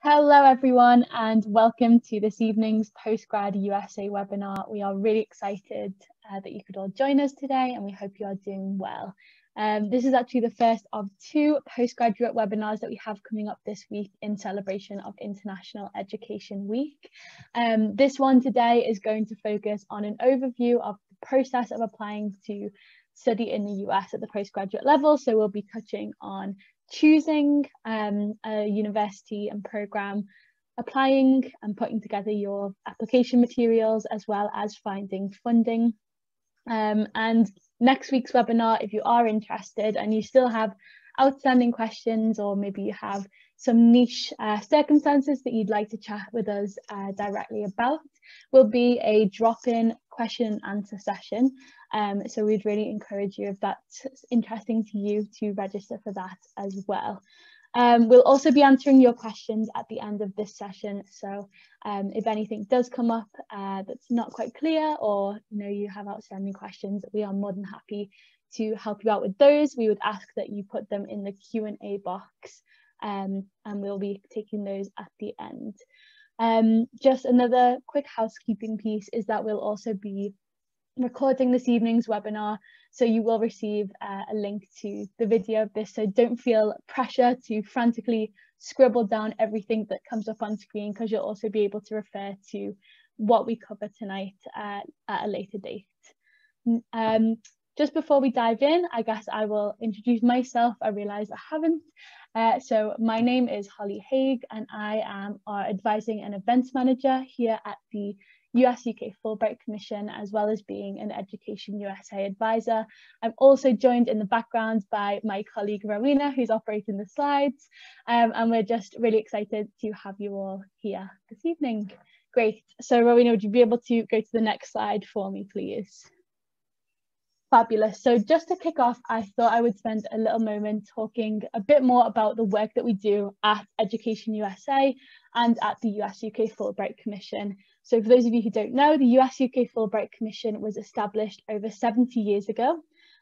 Hello everyone and welcome to this evening's PostgradUSA webinar. We are really excited that you could all join us today and we hope you are doing well. This is actually the first of two postgraduate webinars that we have coming up this week in celebration of International Education Week. This one today is going to focus on an overview of the process of applying to study in the US at the postgraduate level. So we'll be touching on choosing a university and program, applying and putting together your application materials, as well as finding funding. And next week's webinar, if you are interested and you still have outstanding questions, or maybe you have some niche circumstances that you'd like to chat with us directly about, will be a drop-in question and answer session. So we'd really encourage you, if that's interesting to you, to register for that as well. We'll also be answering your questions at the end of this session. So if anything does come up that's not quite clear, or you have outstanding questions, we are more than happy to help you out with those. We would ask that you put them in the Q&A box, and we'll be taking those at the end. Just another quick housekeeping piece is that we'll also be recording this evening's webinar, so you will receive a link to the video of this, so don't feel pressure to frantically scribble down everything that comes up on screen, because you'll also be able to refer to what we cover tonight at a later date. Just before we dive in, I guess I will introduce myself. I realise I haven't. So my name is Holly Haig and I am our advising and events manager here at the US-UK Fulbright Commission, as well as being an Education USA advisor. I'm also joined in the background by my colleague Rowena, who's operating the slides, and we're just really excited to have you all here this evening. Great. So Rowena, would you be able to go to the next slide for me, please? Fabulous. So just to kick off, I thought I would spend a little moment talking a bit more about the work that we do at Education USA and at the US-UK Fulbright Commission. So for those of you who don't know, the US-UK Fulbright Commission was established over 70 years ago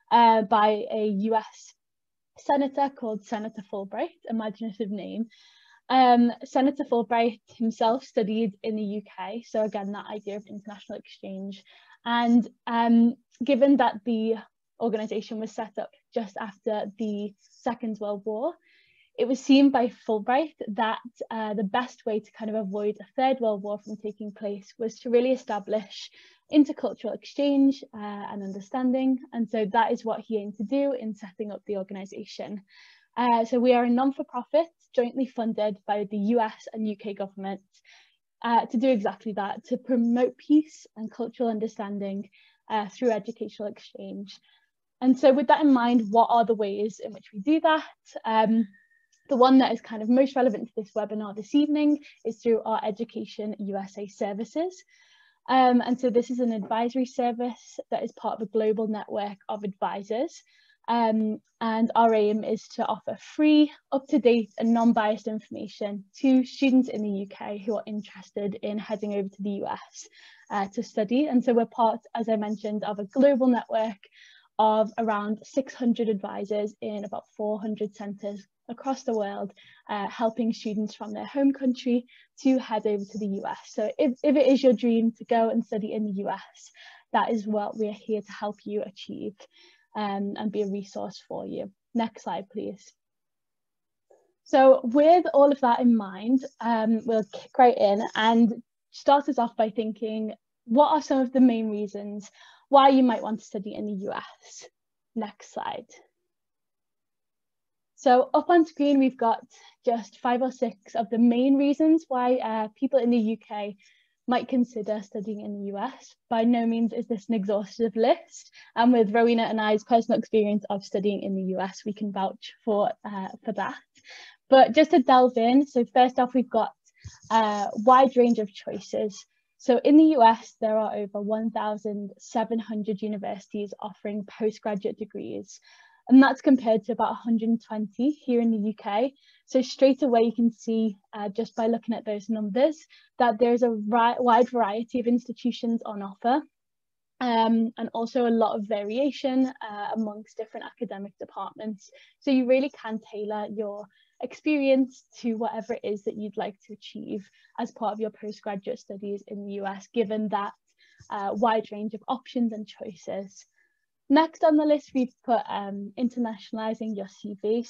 by a US senator called Senator Fulbright, imaginative name. Senator Fulbright himself studied in the UK, so again, that idea of international exchange. And given that the organisation was set up just after the Second World War, it was seen by Fulbright that the best way to kind of avoid a Third World War from taking place was to really establish intercultural exchange and understanding. And so that is what he aimed to do in setting up the organisation. So we are a non-for-profit, jointly funded by the US and UK governments, to do exactly that, to promote peace and cultural understanding through educational exchange. And so with that in mind, what are the ways in which we do that? The one that is kind of most relevant to this webinar this evening is through our Education USA services. And so this is an advisory service that is part of a global network of advisors. And our aim is to offer free, up-to-date and non-biased information to students in the UK who are interested in heading over to the US to study. And so we're part, as I mentioned, of a global network of around 600 advisors in about 400 centres across the world, helping students from their home country to head over to the US. So if it is your dream to go and study in the US, that is what we're here to help you achieve. And be a resource for you. Next slide, please. So with all of that in mind, we'll kick right in and start us off by thinking, what are some of the main reasons why you might want to study in the US? Next slide. So up on screen, we've got just 5 or 6 of the main reasons why people in the UK might consider studying in the US. By no means is this an exhaustive list, and with Rowena and I's personal experience of studying in the US, we can vouch for that. But just to delve in, so first off, we've got a wide range of choices. So in the US, there are over 1,700 universities offering postgraduate degrees, and that's compared to about 120 here in the UK. So straight away you can see, just by looking at those numbers, that there's a wide variety of institutions on offer, and also a lot of variation amongst different academic departments. So you really can tailor your experience to whatever it is that you'd like to achieve as part of your postgraduate studies in the US, given that wide range of options and choices. Next on the list, we've put internationalizing your CV,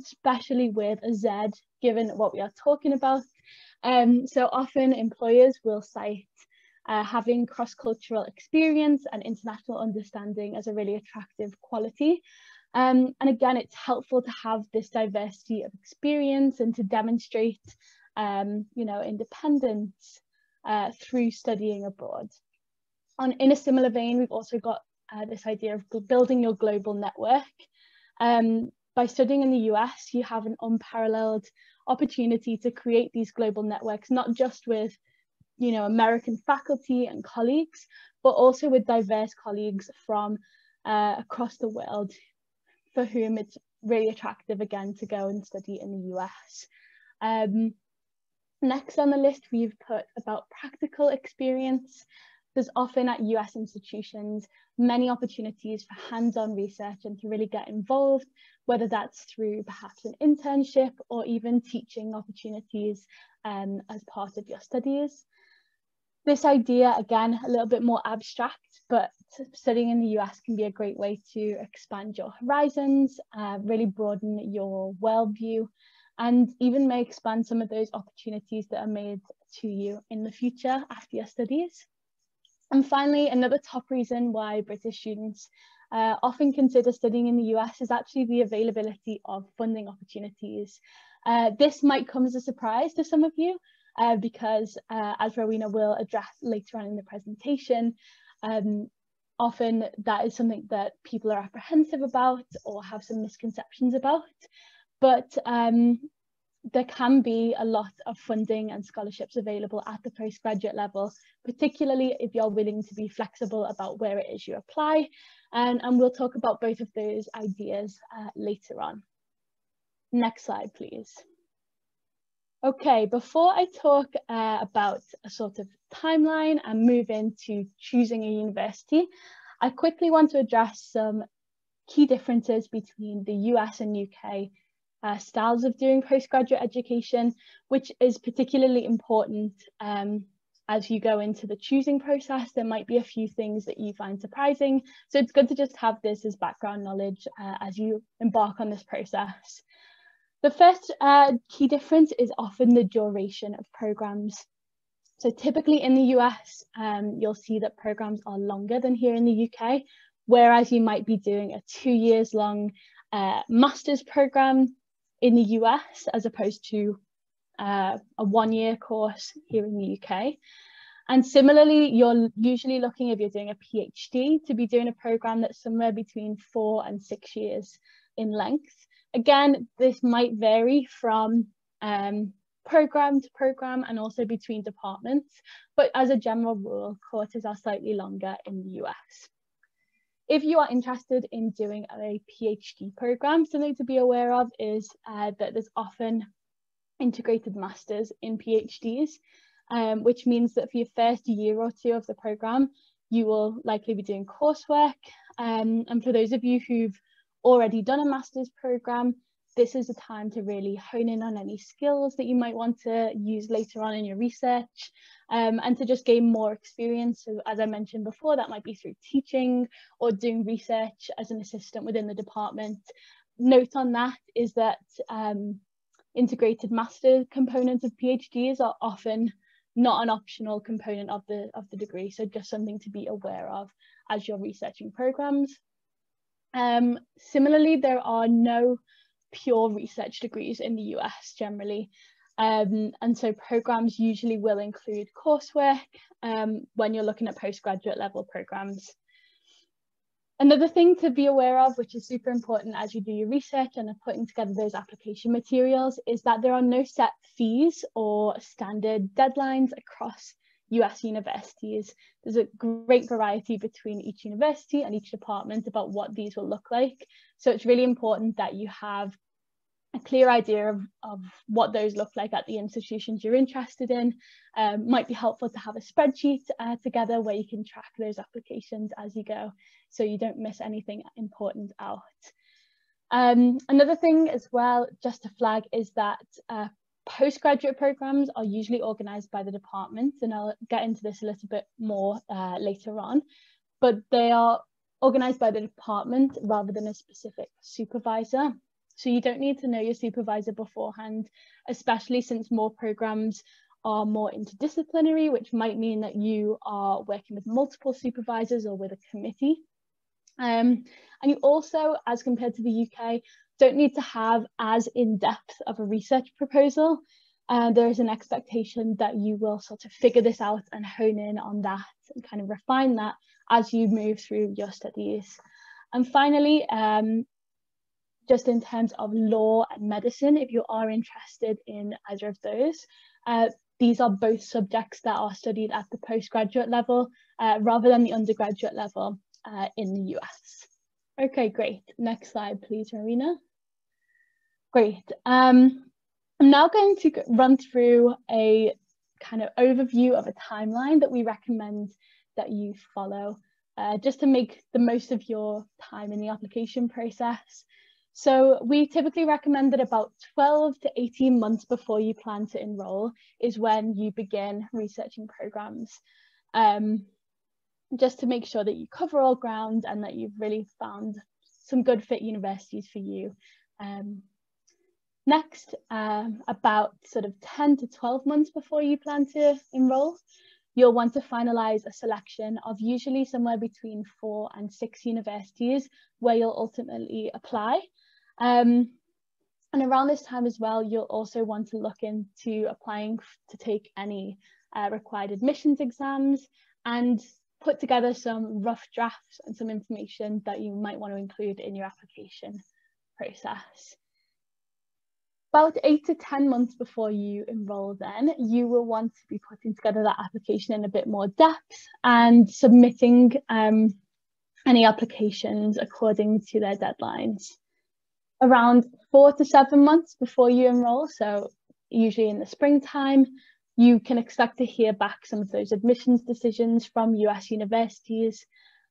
especially with a Z, given what we are talking about. So often employers will cite having cross-cultural experience and international understanding as a really attractive quality. And again, it's helpful to have this diversity of experience and to demonstrate, independence through studying abroad. In a similar vein, we've also got this idea of building your global network. By studying in the US, you have an unparalleled opportunity to create these global networks, not just with American faculty and colleagues, but also with diverse colleagues from across the world, for whom it's really attractive again to go and study in the US. Next on the list, we've put about practical experience. There's often at US institutions many opportunities for hands-on research and to really get involved, whether that's through perhaps an internship or even teaching opportunities as part of your studies. This idea, again, a little bit more abstract, but studying in the US can be a great way to expand your horizons, really broaden your worldview, and even may expand some of those opportunities that are made to you in the future after your studies. And finally, another top reason why British students often consider studying in the US is actually the availability of funding opportunities. This might come as a surprise to some of you because as Rowena will address later on in the presentation, often that is something that people are apprehensive about or have some misconceptions about. But there can be a lot of funding and scholarships available at the postgraduate level, particularly if you're willing to be flexible about where it is you apply. And we'll talk about both of those ideas later on. Next slide, please. Okay, before I talk about a sort of timeline and move into choosing a university, I quickly want to address some key differences between the US and UK styles of doing postgraduate education, which is particularly important as you go into the choosing process. There might be a few things that you find surprising, so it's good to just have this as background knowledge as you embark on this process. The first key difference is often the duration of programs. So typically in the US, you'll see that programs are longer than here in the UK, whereas you might be doing a 2 years long master's program in the US as opposed to a 1 year course here in the UK. And similarly, you're usually looking, if you're doing a PhD, to be doing a program that's somewhere between 4 and 6 years in length. Again, this might vary from program to program and also between departments, but as a general rule, courses are slightly longer in the US. If you are interested in doing a PhD program, something to be aware of is that there's often integrated masters in PhDs, which means that for your first year or two of the program, you will likely be doing coursework. And for those of you who've already done a master's program, this is a time to really hone in on any skills that you might want to use later on in your research, and to just gain more experience. So as I mentioned before, that might be through teaching or doing research as an assistant within the department. Note on that is that integrated master components of PhDs are often not an optional component of the degree, so just something to be aware of as you're researching programs. Similarly, there are no pure research degrees in the US generally, and so programs usually will include coursework when you're looking at postgraduate level programs. Another thing to be aware of, which is super important as you do your research and are putting together those application materials, is that there are no set fees or standard deadlines across US universities. There's a great variety between each university and each department about what these will look like. So it's really important that you have a clear idea of what those look like at the institutions you're interested in. Might be helpful to have a spreadsheet together where you can track those applications as you go, so you don't miss anything important out. Another thing as well, just to flag, is that postgraduate programs are usually organised by the department, and I'll get into this a little bit more later on, but they are organised by the department rather than a specific supervisor. So you don't need to know your supervisor beforehand, especially since more programs are more interdisciplinary, which might mean that you are working with multiple supervisors or with a committee. And you also, as compared to the UK, don't need to have as in-depth of a research proposal. There is an expectation that you will sort of figure this out and hone in on that and kind of refine that as you move through your studies. And finally, just in terms of law and medicine, if you are interested in either of those, these are both subjects that are studied at the postgraduate level rather than the undergraduate level in the US. Okay, great. Next slide, please, Marina. Great. I'm now going to run through a kind of overview of a timeline that we recommend that you follow just to make the most of your time in the application process. So we typically recommend that about 12 to 18 months before you plan to enroll is when you begin researching programs, just to make sure that you cover all ground and that you've really found some good fit universities for you. Next, about sort of 10 to 12 months before you plan to enroll, you'll want to finalise a selection of usually somewhere between 4 and 6 universities where you'll ultimately apply. And around this time as well, you'll also want to look into applying to take any required admissions exams and put together some rough drafts and some information that you might want to include in your application process. About 8 to 10 months before you enroll, then you will want to be putting together that application in a bit more depth and submitting any applications according to their deadlines. Around 4 to 7 months before you enroll, so usually in the springtime, you can expect to hear back some of those admissions decisions from US universities.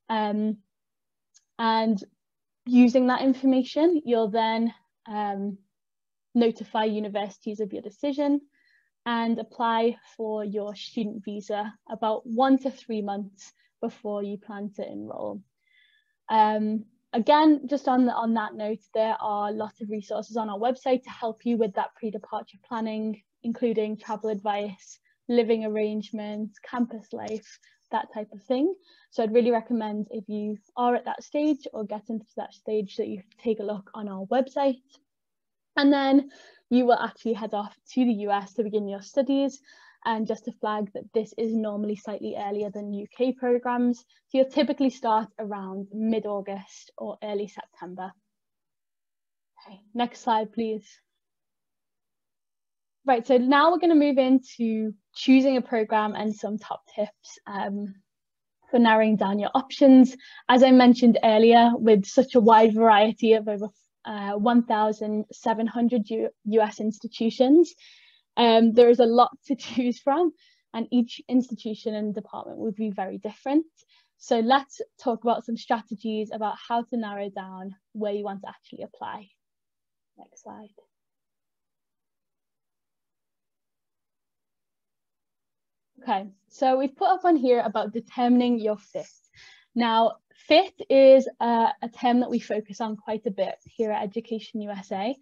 And using that information, you'll then notify universities of your decision and apply for your student visa about 1 to 3 months before you plan to enroll. Again, just on that note, there are lots of resources on our website to help you with that pre-departure planning, including travel advice, living arrangements, campus life, that type of thing. So I'd really recommend, if you are at that stage or get into that stage, that you take a look on our website. And then you will actually head off to the US to begin your studies. And just to flag that this is normally slightly earlier than UK programs. So you'll typically start around mid-August or early September. Okay, next slide, please. Right, so now we're going to move into choosing a program and some top tips for narrowing down your options. As I mentioned earlier, with such a wide variety of over 1,700 US institutions, there is a lot to choose from, and each institution and department will be very different. So let's talk about some strategies about how to narrow down where you want to actually apply. Next slide. Okay, so we've put up on here about determining your fit. Now, fit is a term that we focus on quite a bit here at Education USA.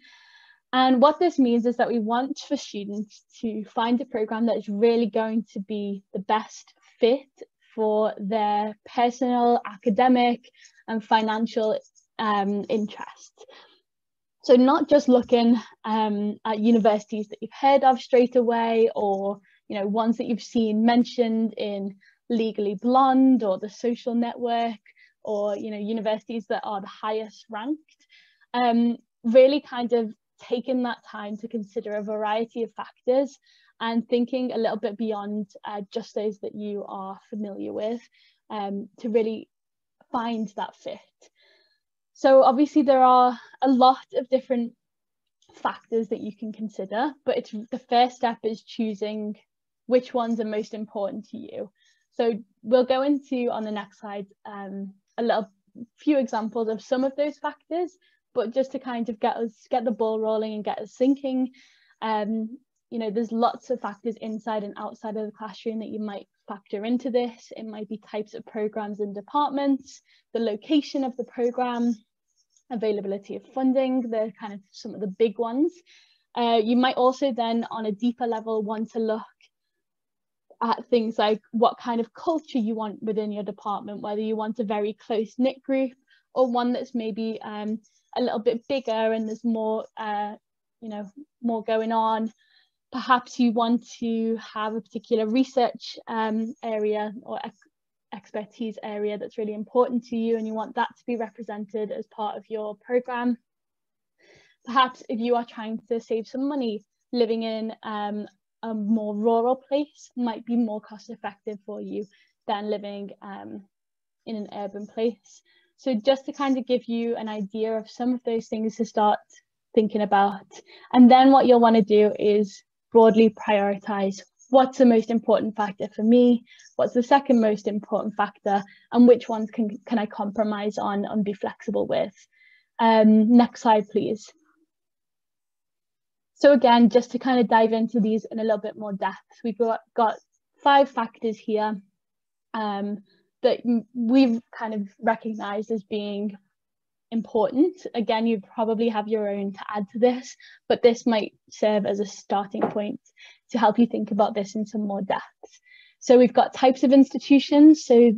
And what this means is that we want for students to find a program that is really going to be the best fit for their personal, academic, and financial interests. So not just looking at universities that you've heard of straight away, or ones that you've seen mentioned in Legally Blonde or The Social Network, or universities that are the highest ranked. Really kind of taking that time to consider a variety of factors and thinking a little bit beyond just those that you are familiar with, to really find that fit. So obviously there are a lot of different factors that you can consider, but the first step is choosing which ones are most important to you. So we'll go into, on the next slide, a few examples of some of those factors, but just to kind of get the ball rolling and get us thinking, you know, there's lots of factors inside and outside of the classroom that you might factor into this. It might be types of programs and departments, the location of the program, availability of funding, the kind of some of the big ones. You might also then, on a deeper level, want to look at things like what kind of culture you want within your department, whether you want a very close-knit group or one that's maybe a little bit bigger and there's more, you know, more going on. Perhaps you want to have a particular research area or expertise area that's really important to you, and you want that to be represented as part of your program. Perhaps if you are trying to save some money, living in a more rural place might be more cost effective for you than living in an urban place. So just to kind of give you an idea of some of those things to start thinking about. And then what you'll want to do is broadly prioritize what's the most important factor for me, what's the second most important factor, and which ones can I compromise on and be flexible with. Next slide, please. So again, just to kind of dive into these in a little bit more depth, we've got 5 factors here that we've kind of recognized as being important. Again, you probably have your own to add to this, but this might serve as a starting point to help you think about this in some more depth. So we've got types of institutions. So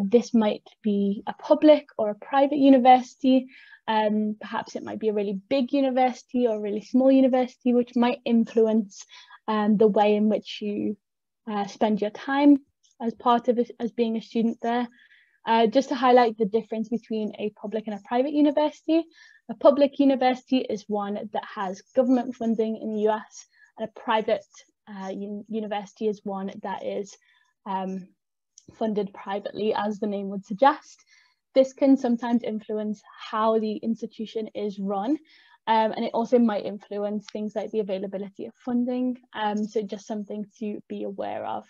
this might be a public or a private university. Perhaps it might be a really big university or a really small university, which might influence the way in which you spend your time as part of it, as being a student there. Just to highlight the difference between a public and a private university. A public university is one that has government funding in the US, and a private university is one that is funded privately, as the name would suggest. This can sometimes influence how the institution is run, and it also might influence things like the availability of funding. So just something to be aware of.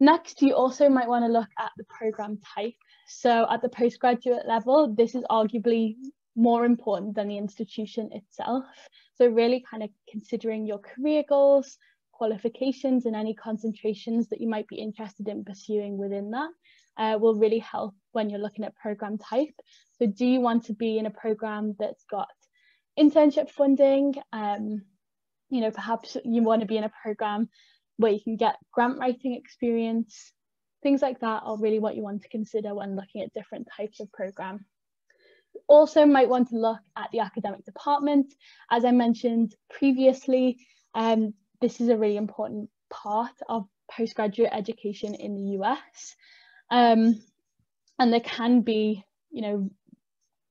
Next, you also might want to look at the program type. So at the postgraduate level, this is arguably more important than the institution itself. So really kind of considering your career goals, qualifications, and any concentrations that you might be interested in pursuing within that will really help when you're looking at program type. So do you want to be in a program that's got internship funding? You know, perhaps you want to be in a program where you can get grant writing experience. Things like that are really what you want to consider when looking at different types of program. Also might want to look at the academic department. As I mentioned previously, this is a really important part of postgraduate education in the US. And there can be, you know,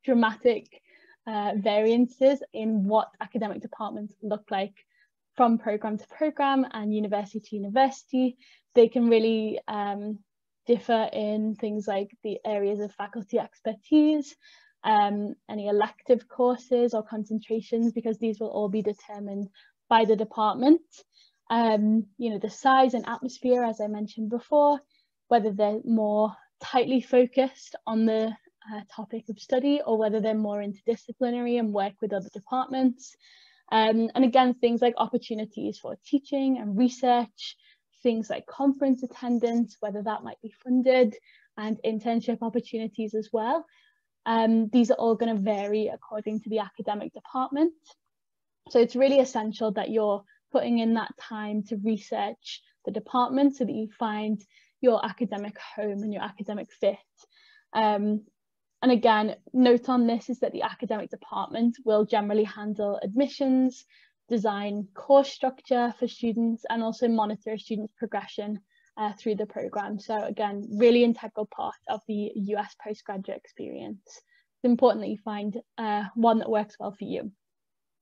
dramatic variances in what academic departments look like from program to program and university to university. They can really differ in things like the areas of faculty expertise, any elective courses or concentrations, because these will all be determined by the department. You know, the size and atmosphere, as I mentioned before, whether they're more tightly focused on the topic of study or whether they're more interdisciplinary and work with other departments. And again, things like opportunities for teaching and research, things like conference attendance, whether that might be funded, and internship opportunities as well. These are all going to vary according to the academic department. So it's really essential that you're putting in that time to research the department so that you find your academic home and your academic fit. And again, note on this is that the academic department will generally handle admissions, design course structure for students, and also monitor students' progression through the program. So again, really integral part of the US postgraduate experience. It's important that you find one that works well for you.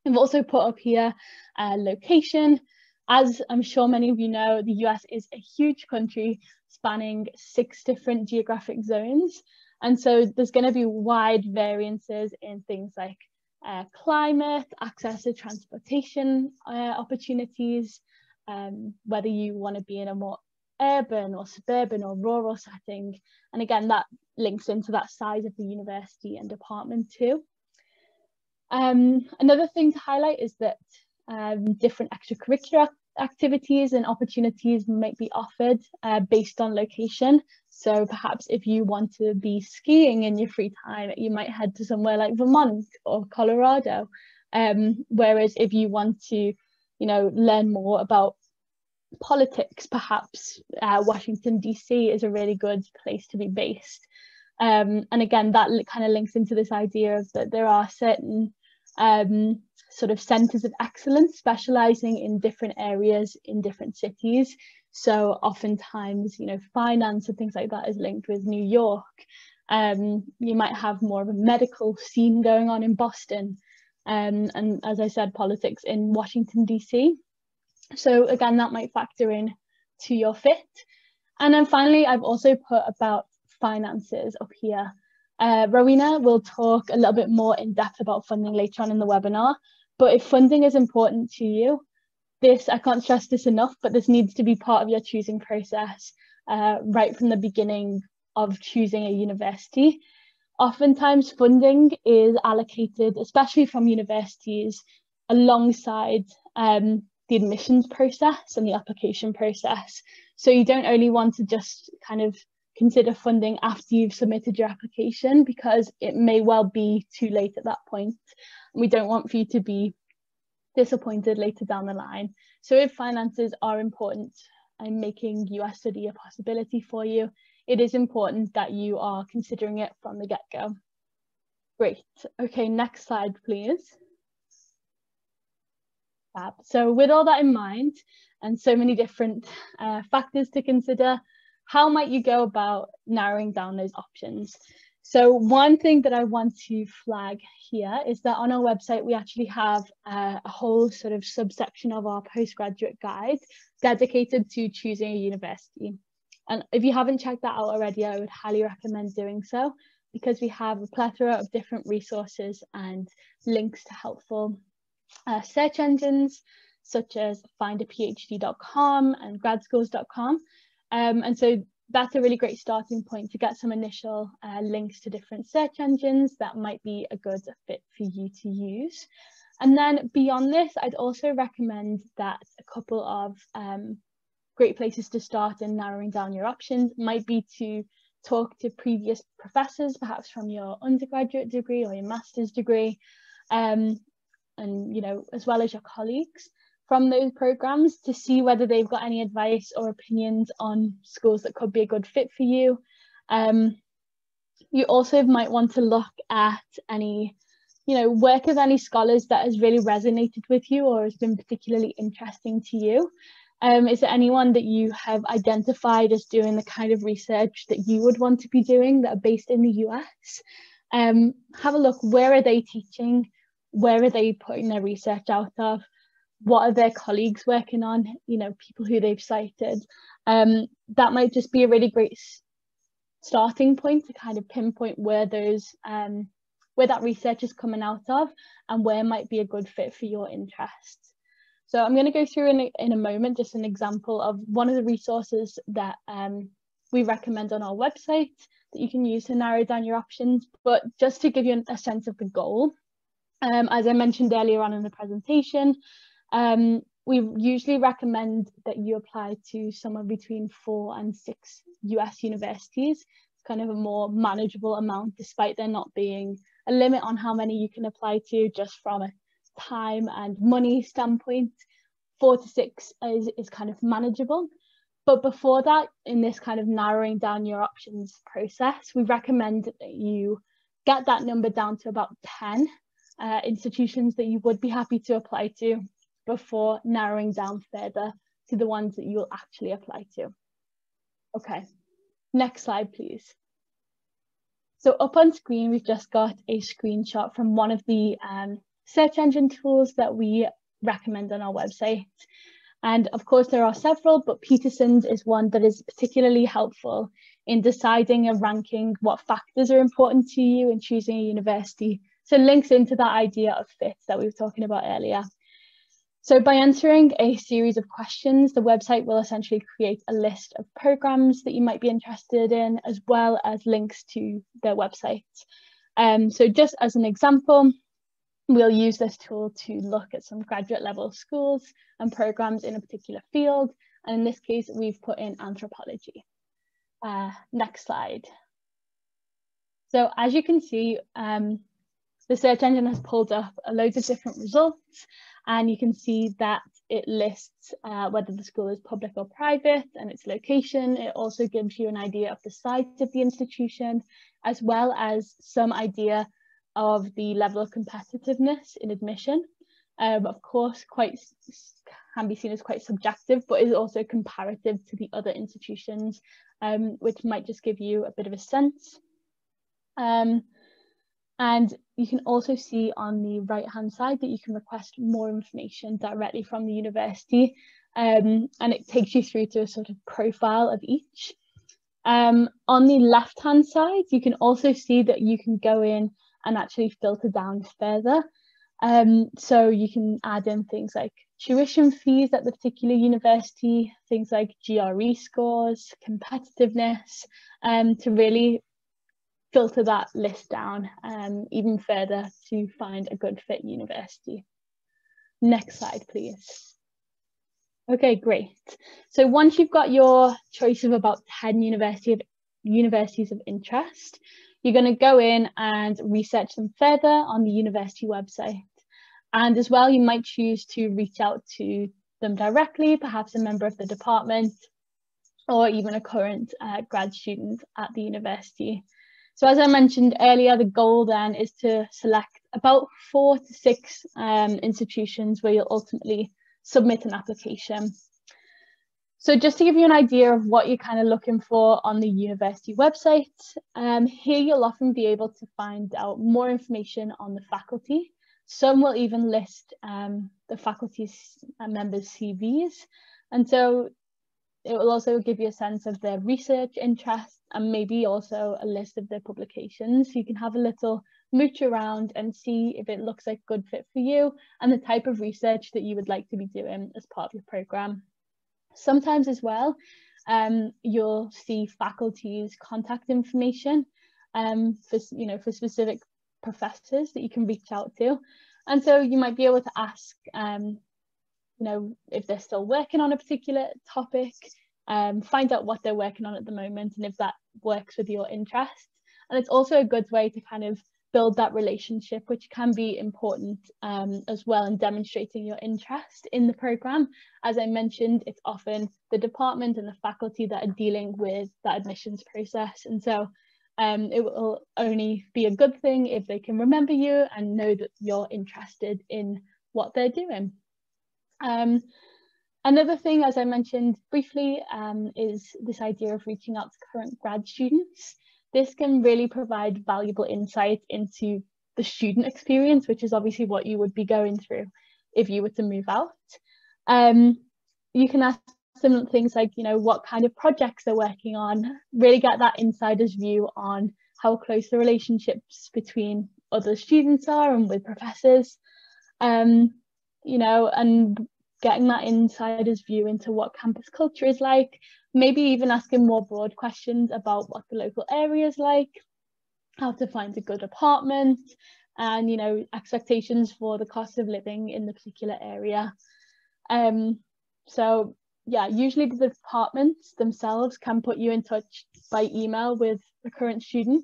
We've also put up here location. As I'm sure many of you know, the US is a huge country spanning 6 different geographic zones. And so there's going to be wide variances in things like climate, access to transportation opportunities, whether you want to be in a more urban or suburban or rural setting. And again, that links into that size of the university and department too. Another thing to highlight is that different extracurricular activities and opportunities might be offered based on location. So perhaps if you want to be skiing in your free time, you might head to somewhere like Vermont or Colorado. Whereas if you want to, learn more about politics, perhaps Washington, D.C. is a really good place to be based. And again, that kind of links into this idea of that there are certain sort of centers of excellence specializing in different areas in different cities. So oftentimes, finance and things like that is linked with New York. You might have more of a medical scene going on in Boston. And as I said, politics in Washington, D.C. So again, that might factor in to your fit. And then finally, I've also put about finances up here. Rowena will talk a little bit more in depth about funding later on in the webinar. But if funding is important to you, I can't stress this enough, but this needs to be part of your choosing process right from the beginning of choosing a university. Oftentimes funding is allocated, especially from universities, alongside the admissions process and the application process. So you don't only want to just kind of consider funding after you've submitted your application, because it may well be too late at that point. We don't want for you to be disappointed later down the line. So if finances are important and making US study a possibility for you, it is important that you are considering it from the get-go. Great. Okay, next slide, please. Fab. So with all that in mind, and so many different factors to consider, how might you go about narrowing down those options? So one thing that I want to flag here is that on our website, we actually have a whole sort of subsection of our postgraduate guide dedicated to choosing a university. And if you haven't checked that out already, I would highly recommend doing so, because we have a plethora of different resources and links to helpful search engines, such as findaphd.com and gradschools.com. And so that's a really great starting point to get some initial links to different search engines that might be a good fit for you to use. And then beyond this, I'd also recommend that a couple of great places to start in narrowing down your options might be to talk to previous professors, perhaps from your undergraduate degree or your master's degree, and as well as your colleagues from those programs, to see whether they've got any advice or opinions on schools that could be a good fit for you. You also might want to look at any, work of any scholars that has really resonated with you or has been particularly interesting to you. Is there anyone that you have identified as doing the kind of research that you would want to be doing that are based in the US? Have a look, where are they teaching? Where are they putting their research out of? What are their colleagues working on? People who they've cited. That might just be a really great starting point to kind of pinpoint where where that research is coming out of and where might be a good fit for your interests. So I'm going to go through in a moment just an example of one of the resources that we recommend on our website that you can use to narrow down your options. But just to give you a sense of the goal, as I mentioned earlier on in the presentation, we usually recommend that you apply to somewhere between 4 and 6 US universities. It's kind of a more manageable amount, despite there not being a limit on how many you can apply to, just from a time and money standpoint. 4 to 6 is kind of manageable. But before that, in this kind of narrowing down your options process, we recommend that you get that number down to about 10 institutions that you would be happy to apply to before narrowing down further to the ones that you'll actually apply to. Okay, next slide, please. So up on screen, we've just got a screenshot from one of the search engine tools that we recommend on our website. And of course, there are several, but Peterson's is one that is particularly helpful in deciding and ranking what factors are important to you in choosing a university. So links into that idea of fit that we were talking about earlier. So by answering a series of questions, the website will essentially create a list of programs that you might be interested in, as well as links to their website. So just as an example, we'll use this tool to look at some graduate level schools and programs in a particular field. And in this case, we've put in anthropology. Next slide. So as you can see, the search engine has pulled up loads of different results, and you can see that it lists whether the school is public or private and its location. It also gives you an idea of the size of the institution, as well as some idea of the level of competitiveness in admission. Of course, can be seen as quite subjective, but is also comparative to the other institutions, which might just give you a bit of a sense. And you can also see on the right-hand side that you can request more information directly from the university, and it takes you through to a sort of profile of each. On the left-hand side, you can also see that you can go in and actually filter down further. So you can add in things like tuition fees at the particular university, things like GRE scores, competitiveness, to really filter that list down even further to find a good fit university. Next slide, please. Okay, great. So once you've got your choice of about 10 universities of interest, you're going to go in and research them further on the university website. And as well, you might choose to reach out to them directly, perhaps a member of the department, or even a current grad student at the university. So as I mentioned earlier, the goal then is to select about 4 to 6 institutions where you'll ultimately submit an application. So just to give you an idea of what you're kind of looking for on the university website, here you'll often be able to find out more information on the faculty. Some will even list the faculty members' CVs. And so it will also give you a sense of their research interests and maybe also a list of their publications. So you can have a little mooch around and see if it looks like a good fit for you and the type of research that you would like to be doing as part of your program. Sometimes as well, you'll see faculty's contact information for specific professors that you can reach out to. And so you might be able to ask, if they're still working on a particular topic, find out what they're working on at the moment and if that works with your interests. And it's also a good way to kind of build that relationship, which can be important as well in demonstrating your interest in the program. As I mentioned, it's often the department and the faculty that are dealing with that admissions process. And so it will only be a good thing if they can remember you and know that you're interested in what they're doing. Another thing, as I mentioned briefly, is this idea of reaching out to current grad students. This can really provide valuable insight into the student experience, which is obviously what you would be going through if you were to move out. You can ask them things like, what kind of projects they're working on, really get that insider's view on how close the relationships between other students are and with professors, and getting that insider's view into what campus culture is like, maybe even asking more broad questions about what the local area is like, how to find a good apartment, and expectations for the cost of living in the particular area. So yeah, usually the departments themselves can put you in touch by email with the current student.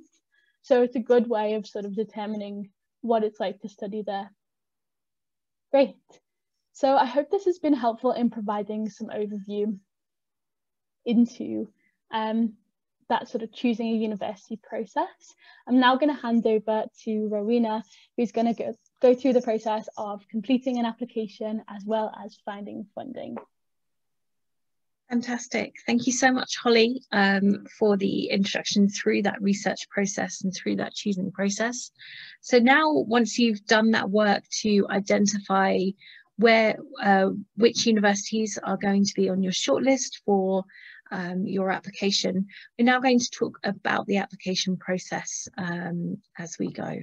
So it's a good way of sort of determining what it's like to study there. Great. So I hope this has been helpful in providing some overview into that sort of choosing a university process. I'm now going to hand over to Rowena, who's going to go through the process of completing an application as well as finding funding. Fantastic. Thank you so much, Holly, for the introduction through that research process and through that choosing process. So now, once you've done that work to identify which universities are going to be on your shortlist for your application, we're now going to talk about the application process as we go.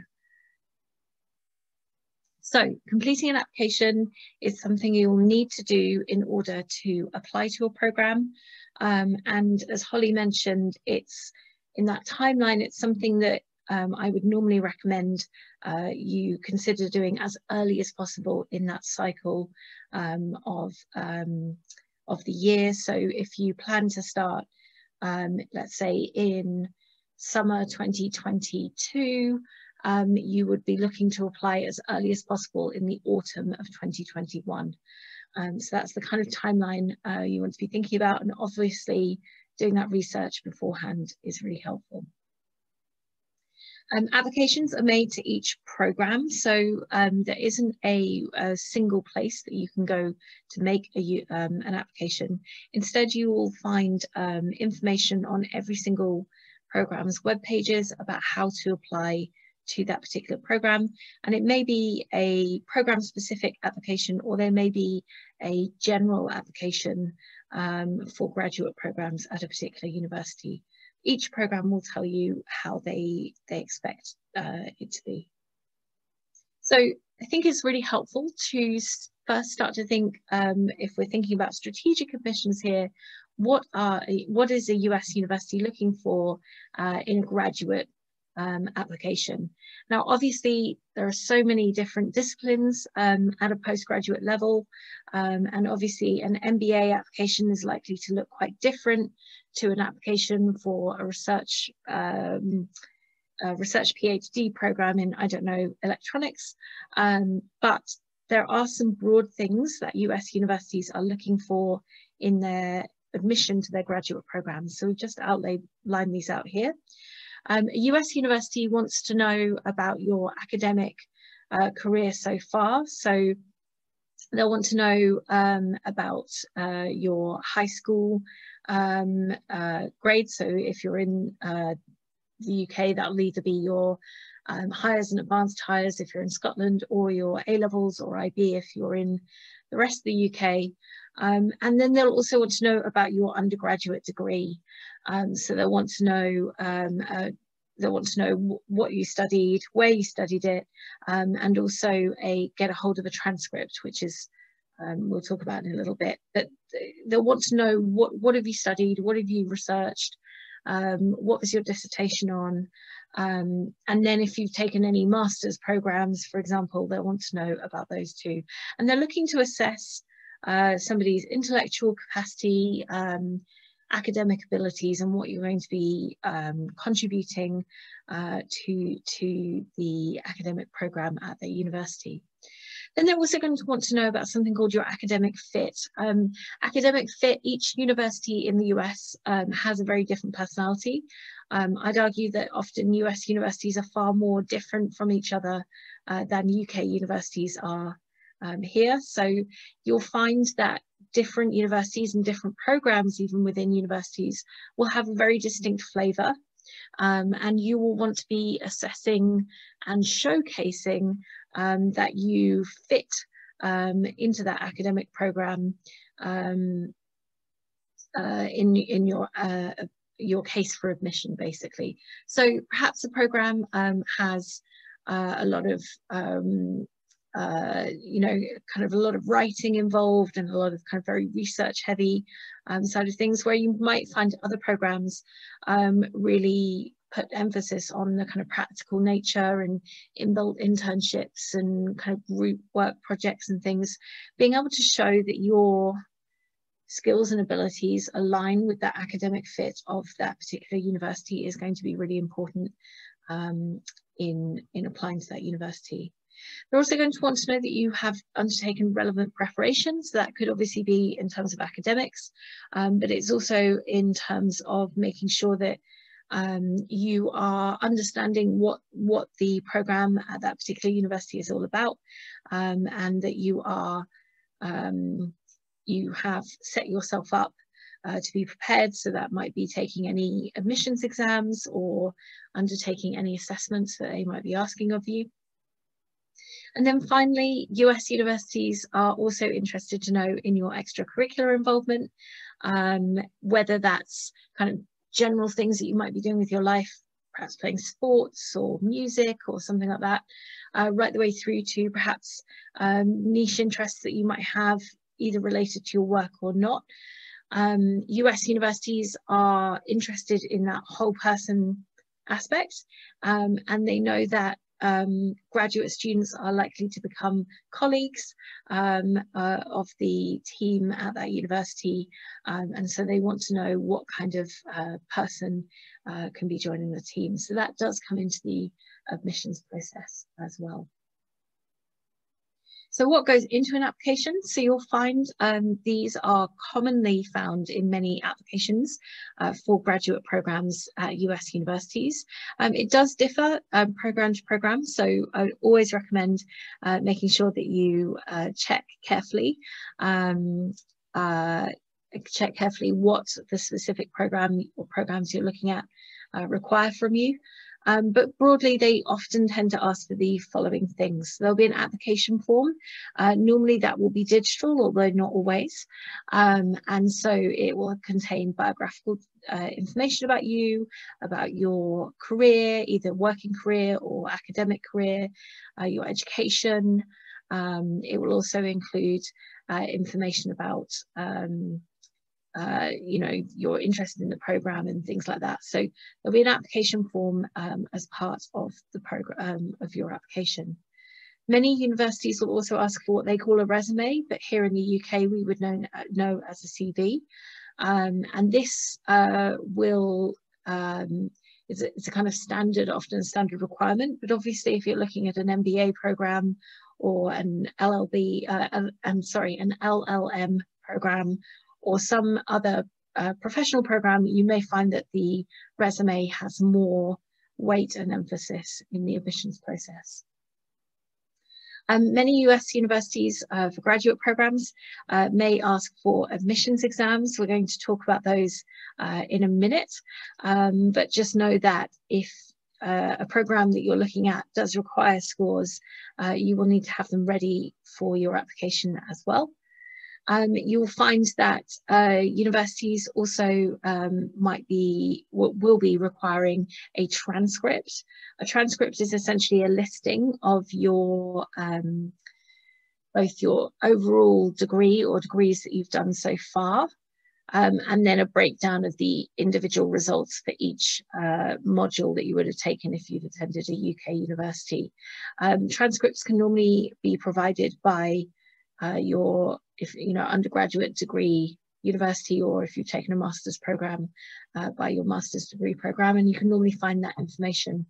So completing an application is something you'll need to do in order to apply to your program. And as Holly mentioned, it's in that timeline, it's something that I would normally recommend you consider doing as early as possible in that cycle of the year. So if you plan to start, let's say in summer 2022, you would be looking to apply as early as possible in the autumn of 2021. So that's the kind of timeline you want to be thinking about, and obviously doing that research beforehand is really helpful. Applications are made to each program, so there isn't a single place that you can go to make an application. Instead, you will find information on every single program's web pages about how to apply to that particular program, and it may be a program specific application, or there may be a general application for graduate programs at a particular university. Each program will tell you how they expect it to be. So I think it's really helpful to first start to think, if we're thinking about strategic admissions here, what is a US university looking for in a graduate application? Now, obviously, there are so many different disciplines at a postgraduate level, and obviously an MBA application is likely to look quite different to an application for a research PhD program in, I don't know, electronics. But there are some broad things that US universities are looking for in their admission to their graduate programs. So we've just outlined these out here. A US university wants to know about your academic career so far. So they'll want to know about your high school grades. So if you're in the UK, that'll either be your Highers and Advanced Highers if you're in Scotland, or your A-levels or IB if you're in the rest of the UK. And then they'll also want to know about your undergraduate degree. So they'll want to know what you studied, where you studied it, and also get a hold of a transcript, which is we'll talk about in a little bit. But they'll want to know what have you studied, what have you researched, what was your dissertation on, and then if you've taken any master's programs, for example, they'll want to know about those too. And they're looking to assess somebody's intellectual capacity, academic abilities, and what you're going to be contributing to the academic program at the university. Then they're also going to want to know about something called your academic fit. Academic fit, each university in the US has a very different personality. I'd argue that often US universities are far more different from each other than UK universities are here. So you'll find that different universities and different programs, even within universities, will have a very distinct flavour. And you will want to be assessing and showcasing that you fit into that academic program in your case for admission, basically. So perhaps a program has a lot of you know, kind of a lot of writing involved and a lot of kind of very research heavy side of things, where you might find other programs really put emphasis on the kind of practical nature and inbuilt internships and kind of group work projects and things. Being able to show that your skills and abilities align with that academic fit of that particular university is going to be really important in applying to that university. They're also going to want to know that you have undertaken relevant preparation. So that could obviously be in terms of academics, but it's also in terms of making sure that you are understanding what the program at that particular university is all about, and that you are you have set yourself up to be prepared. So that might be taking any admissions exams or undertaking any assessments that they might be asking of you. And then finally, US universities are also interested to know in your extracurricular involvement, whether that's kind of general things that you might be doing with your life, perhaps playing sports or music or something like that, right the way through to perhaps niche interests that you might have, either related to your work or not. US universities are interested in that whole person aspect, and they know that graduate students are likely to become colleagues of the team at that university, and so they want to know what kind of person can be joining the team. So that does come into the admissions process as well. So what goes into an application? So you'll find these are commonly found in many applications for graduate programs at US universities. It does differ program to program, so I always recommend making sure that you check carefully what the specific program or programs you're looking at require from you. But broadly, they often tend to ask for the following things. There'll be an application form. Normally that will be digital, although not always. And so it will contain biographical information about you, about your career, either working career or academic career, your education. It will also include information about you know, you're interested in the program and things like that. So there'll be an application form as part of the program of your application. Many universities will also ask for what they call a resume, but here in the UK we would know as a CV. And this it's a kind of standard, often a standard requirement, but obviously if you're looking at an MBA program or an an LLM program, or some other professional program, you may find that the resume has more weight and emphasis in the admissions process. Many US universities for graduate programs may ask for admissions exams. We're going to talk about those in a minute, but just know that if a program that you're looking at does require scores, you will need to have them ready for your application as well. You'll find that universities also will be requiring a transcript. A transcript is essentially a listing of your both your overall degree or degrees that you've done so far, and then a breakdown of the individual results for each module that you would have taken if you've attended a UK university. Transcripts can normally be provided by your undergraduate degree university, or if you've taken a master's program by your master's degree program, and you can normally find that information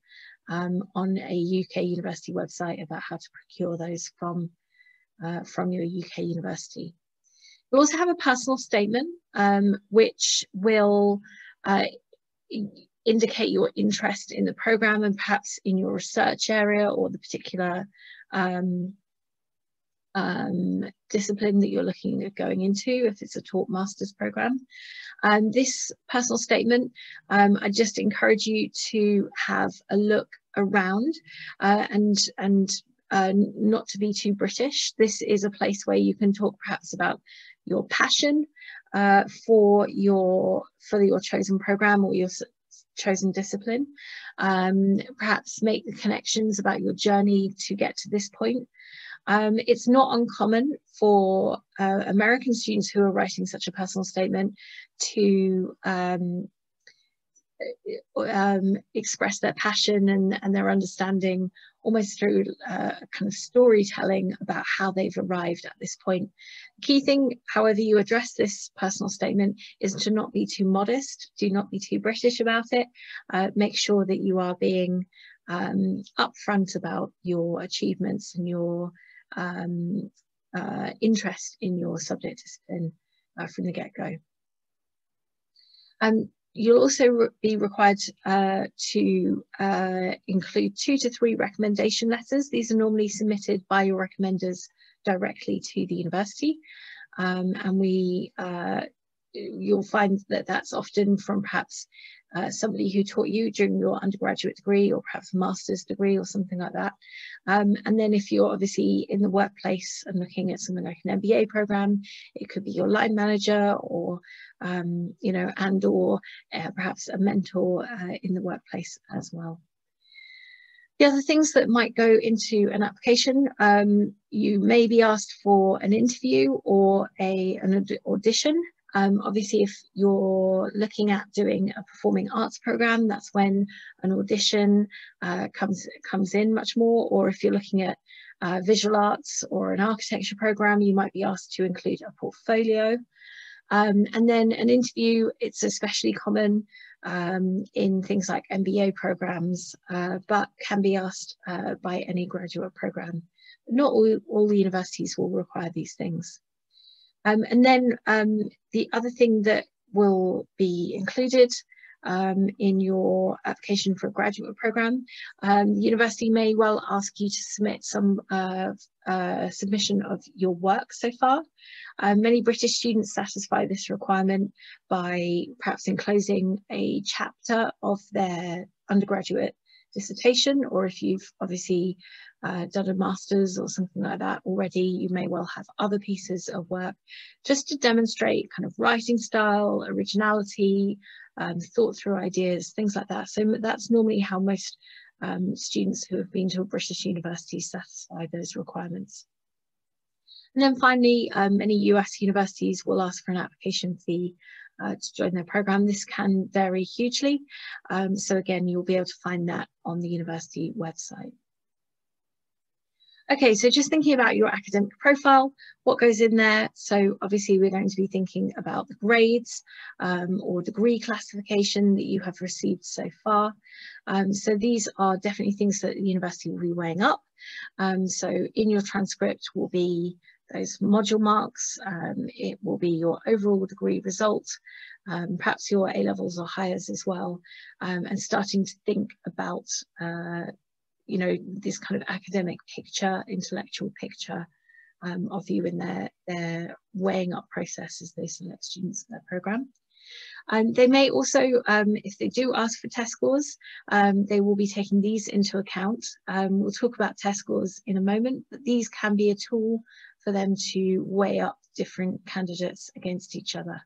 on a UK university website about how to procure those from your UK university. We'll also have a personal statement which will indicate your interest in the program and perhaps in your research area or the particular discipline that you're looking at going into, if it's a taught master's program. This personal statement, I just encourage you to have a look around and not to be too British. This is a place where you can talk perhaps about your passion for your chosen program or your chosen discipline. Perhaps make the connections about your journey to get to this point. It's not uncommon for American students who are writing such a personal statement to express their passion and their understanding almost through kind of storytelling about how they've arrived at this point. The key thing, however you address this personal statement, is to not be too modest. Do not be too British about it. Make sure that you are being upfront about your achievements and your interest in your subject discipline from the get-go. You'll also be required to include 2 to 3 recommendation letters. These are normally submitted by your recommenders directly to the university, and you'll find that that's often from perhaps somebody who taught you during your undergraduate degree, or perhaps a master's degree or something like that. And then if you're obviously in the workplace and looking at something like an MBA program, it could be your line manager, or perhaps a mentor in the workplace as well. The other things that might go into an application, you may be asked for an interview or an audition. Obviously, if you're looking at doing a performing arts program, that's when an audition comes in much more. Or if you're looking at visual arts or an architecture program, you might be asked to include a portfolio. And then an interview, it's especially common in things like MBA programs, but can be asked by any graduate program. Not all the universities will require these things. And then the other thing that will be included in your application for a graduate program, the university may well ask you to submit some submission of your work so far. Many British students satisfy this requirement by perhaps enclosing a chapter of their undergraduate dissertation, or if you've obviously done a master's or something like that already, you may well have other pieces of work just to demonstrate kind of writing style, originality, thought through ideas, things like that. So that's normally how most students who have been to a British university satisfy those requirements. And then finally, many US universities will ask for an application fee to join their program. This can vary hugely. So again, you'll be able to find that on the university website. Okay, so just thinking about your academic profile, what goes in there? So obviously we're going to be thinking about the grades or degree classification that you have received so far. So these are definitely things that the university will be weighing up. So in your transcript will be those module marks, it will be your overall degree result, perhaps your A-levels or higher as well, and starting to think about you know, this kind of academic picture, intellectual picture of you in their weighing up process as they select students for their program. They may also, if they do ask for test scores, they will be taking these into account. We'll talk about test scores in a moment, but these can be a tool for them to weigh up different candidates against each other.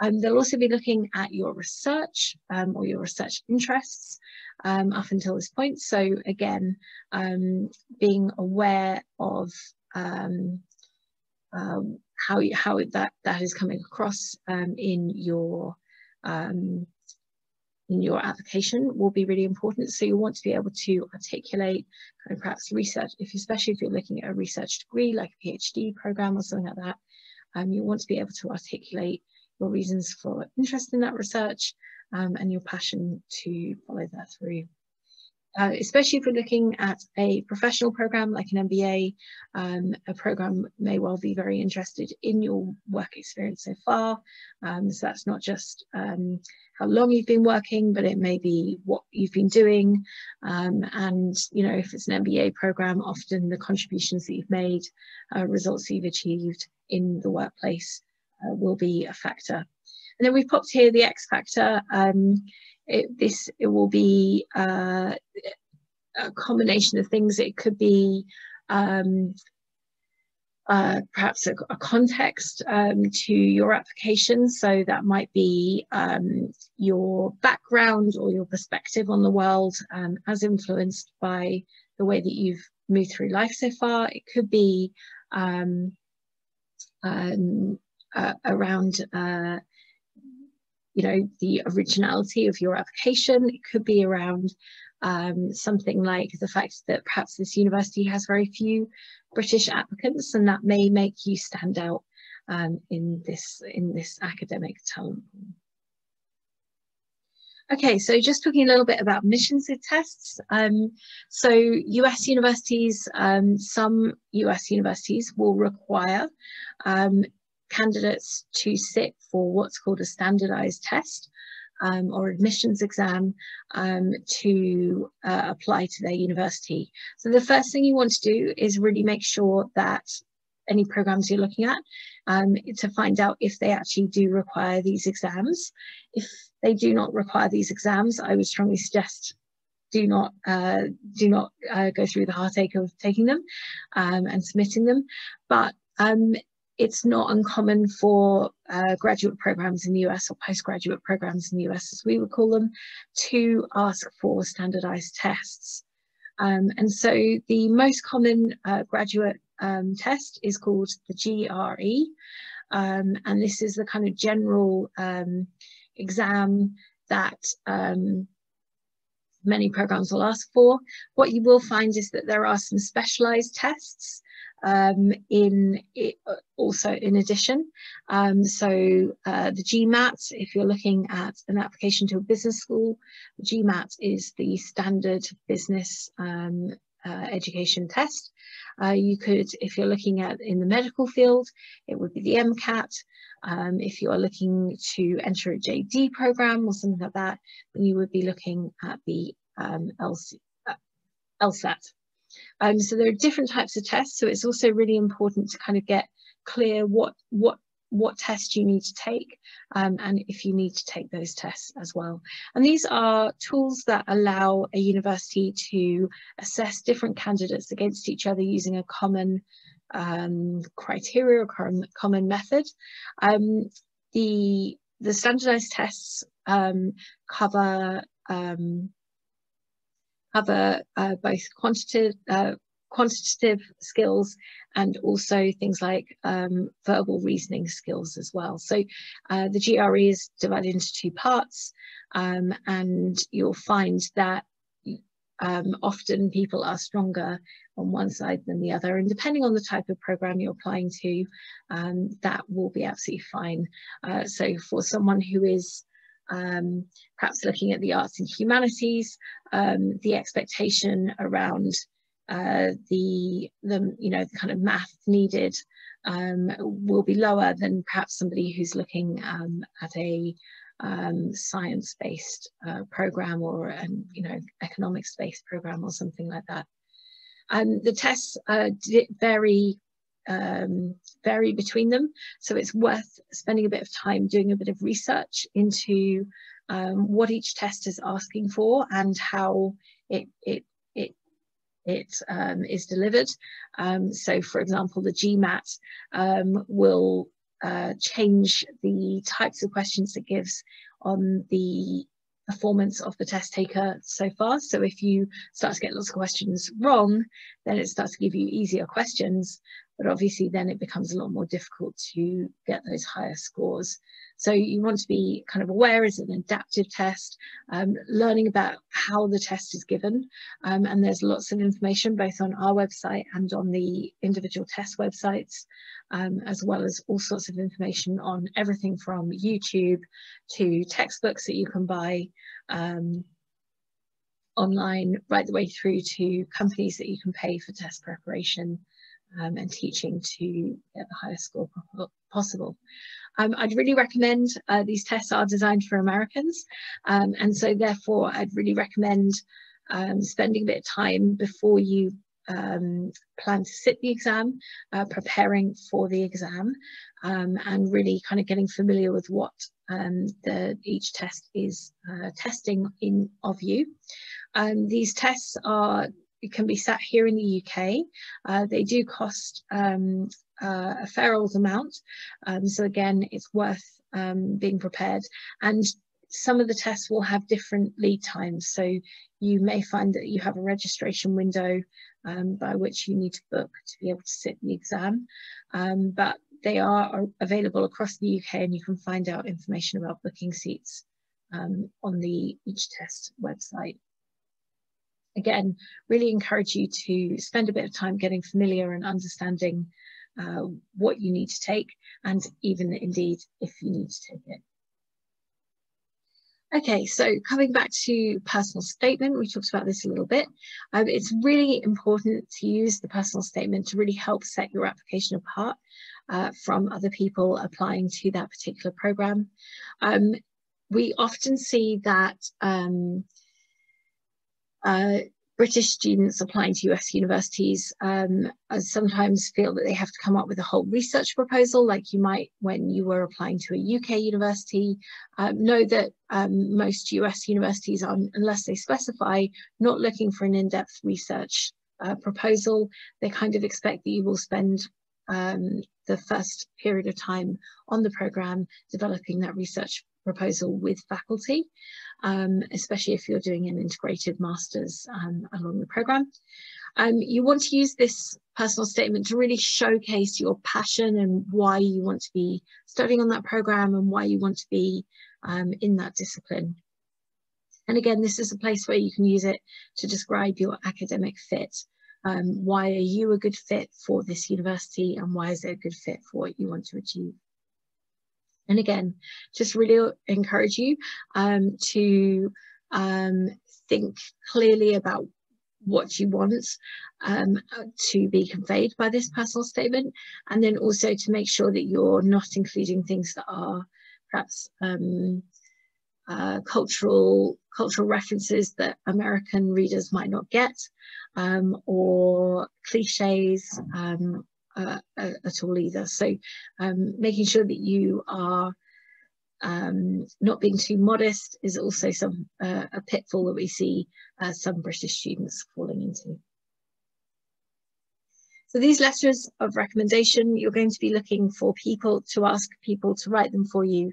They'll also be looking at your research or your research interests up until this point. So again, being aware of how that is coming across in your application will be really important. So you want to be able to articulate kind of perhaps research, especially if you're looking at a research degree like a PhD program or something like that. You want to be able to articulate your reasons for interest in that research and your passion to follow that through. Especially if we're looking at a professional program like an MBA, a program may well be very interested in your work experience so far. So that's not just how long you've been working, but it may be what you've been doing. And, you know, if it's an MBA program, often the contributions that you've made, results that you've achieved in the workplace will be a factor. And then we've popped here the X factor. It will be a combination of things. It could be perhaps a context to your application. So that might be your background or your perspective on the world as influenced by the way that you've moved through life so far. It could be around you know, the originality of your application. It could be around something like the fact that perhaps this university has very few British applicants, and that may make you stand out in this academic talent pool. Okay, so just talking a little bit about admissions tests. So US universities, some US universities will require candidates to sit for what's called a standardized test or admissions exam to apply to their university. So the first thing you want to do is really make sure that any programs you're looking at to find out if they actually do require these exams. If they do not require these exams, I would strongly suggest do not go through the heartache of taking them and submitting them. But it's not uncommon for graduate programs in the US, or postgraduate programs in the US, as we would call them, to ask for standardized tests. And so the most common graduate test is called the GRE. and this is the kind of general exam that many programs will ask for. What you will find is that there are some specialized tests also in addition. So the GMAT, if you're looking at an application to a business school, the GMAT is the standard business education test. You could, if you're looking at in the medical field, it would be the MCAT. If you are looking to enter a JD program or something like that, then you would be looking at the LSAT. So there are different types of tests, so it's also really important to kind of get clear what tests you need to take, and if you need to take those tests as well. And these are tools that allow a university to assess different candidates against each other using a common criteria or common method. The standardized tests cover both quantitative skills and also things like verbal reasoning skills as well. So the GRE is divided into two parts, and you'll find that often people are stronger on one side than the other, and depending on the type of program you're applying to, that will be absolutely fine. So for someone who is perhaps looking at the arts and humanities, the expectation around the kind of math needed will be lower than perhaps somebody who's looking at a science-based program or economics-based program or something like that. The tests vary between them, so it's worth spending a bit of time doing a bit of research into what each test is asking for and how it is delivered. So for example, the GMAT will change the types of questions it gives on the performance of the test taker so far. So if you start to get lots of questions wrong, then it starts to give you easier questions, but obviously then it becomes a lot more difficult to get those higher scores. So you want to be kind of aware, is it an adaptive test, learning about how the test is given, and there's lots of information both on our website and on the individual test websites, as well as all sorts of information on everything from YouTube to textbooks that you can buy online, right the way through to companies that you can pay for test preparation and teaching to get the highest score possible. I'd really recommend, these tests are designed for Americans, and so therefore I'd really recommend spending a bit of time before you plan to sit the exam, preparing for the exam, and really kind of getting familiar with what each test is testing of you. These tests can be sat here in the UK. They do cost a fair old amount, so again it's worth being prepared, and some of the tests will have different lead times, so you may find that you have a registration window by which you need to book to be able to sit the exam, but they are available across the UK, and you can find out information about booking seats on the each test website. Again, really encourage you to spend a bit of time getting familiar and understanding what you need to take, and even indeed if you need to take it. Okay, so coming back to personal statement, we talked about this a little bit. It's really important to use the personal statement to really help set your application apart from other people applying to that particular program. We often see that British students applying to US universities sometimes feel that they have to come up with a whole research proposal like you might when you were applying to a UK university. Know that most US universities are, unless they specify, not looking for an in-depth research proposal. They kind of expect that you will spend the first period of time on the programme developing that research proposal with faculty, especially if you're doing an integrated master's along the programme. You want to use this personal statement to really showcase your passion and why you want to be studying on that programme and why you want to be in that discipline. And again, this is a place where you can use it to describe your academic fit. Why are you a good fit for this university, and why is it a good fit for what you want to achieve? And again, just really encourage you to think clearly about what you want to be conveyed by this personal statement, and then also to make sure that you're not including things that are perhaps cultural references that American readers might not get, or cliches at all either. So making sure that you are not being too modest is also a pitfall that we see some British students falling into. So these letters of recommendation, you're going to be looking for people to ask people to write them for you.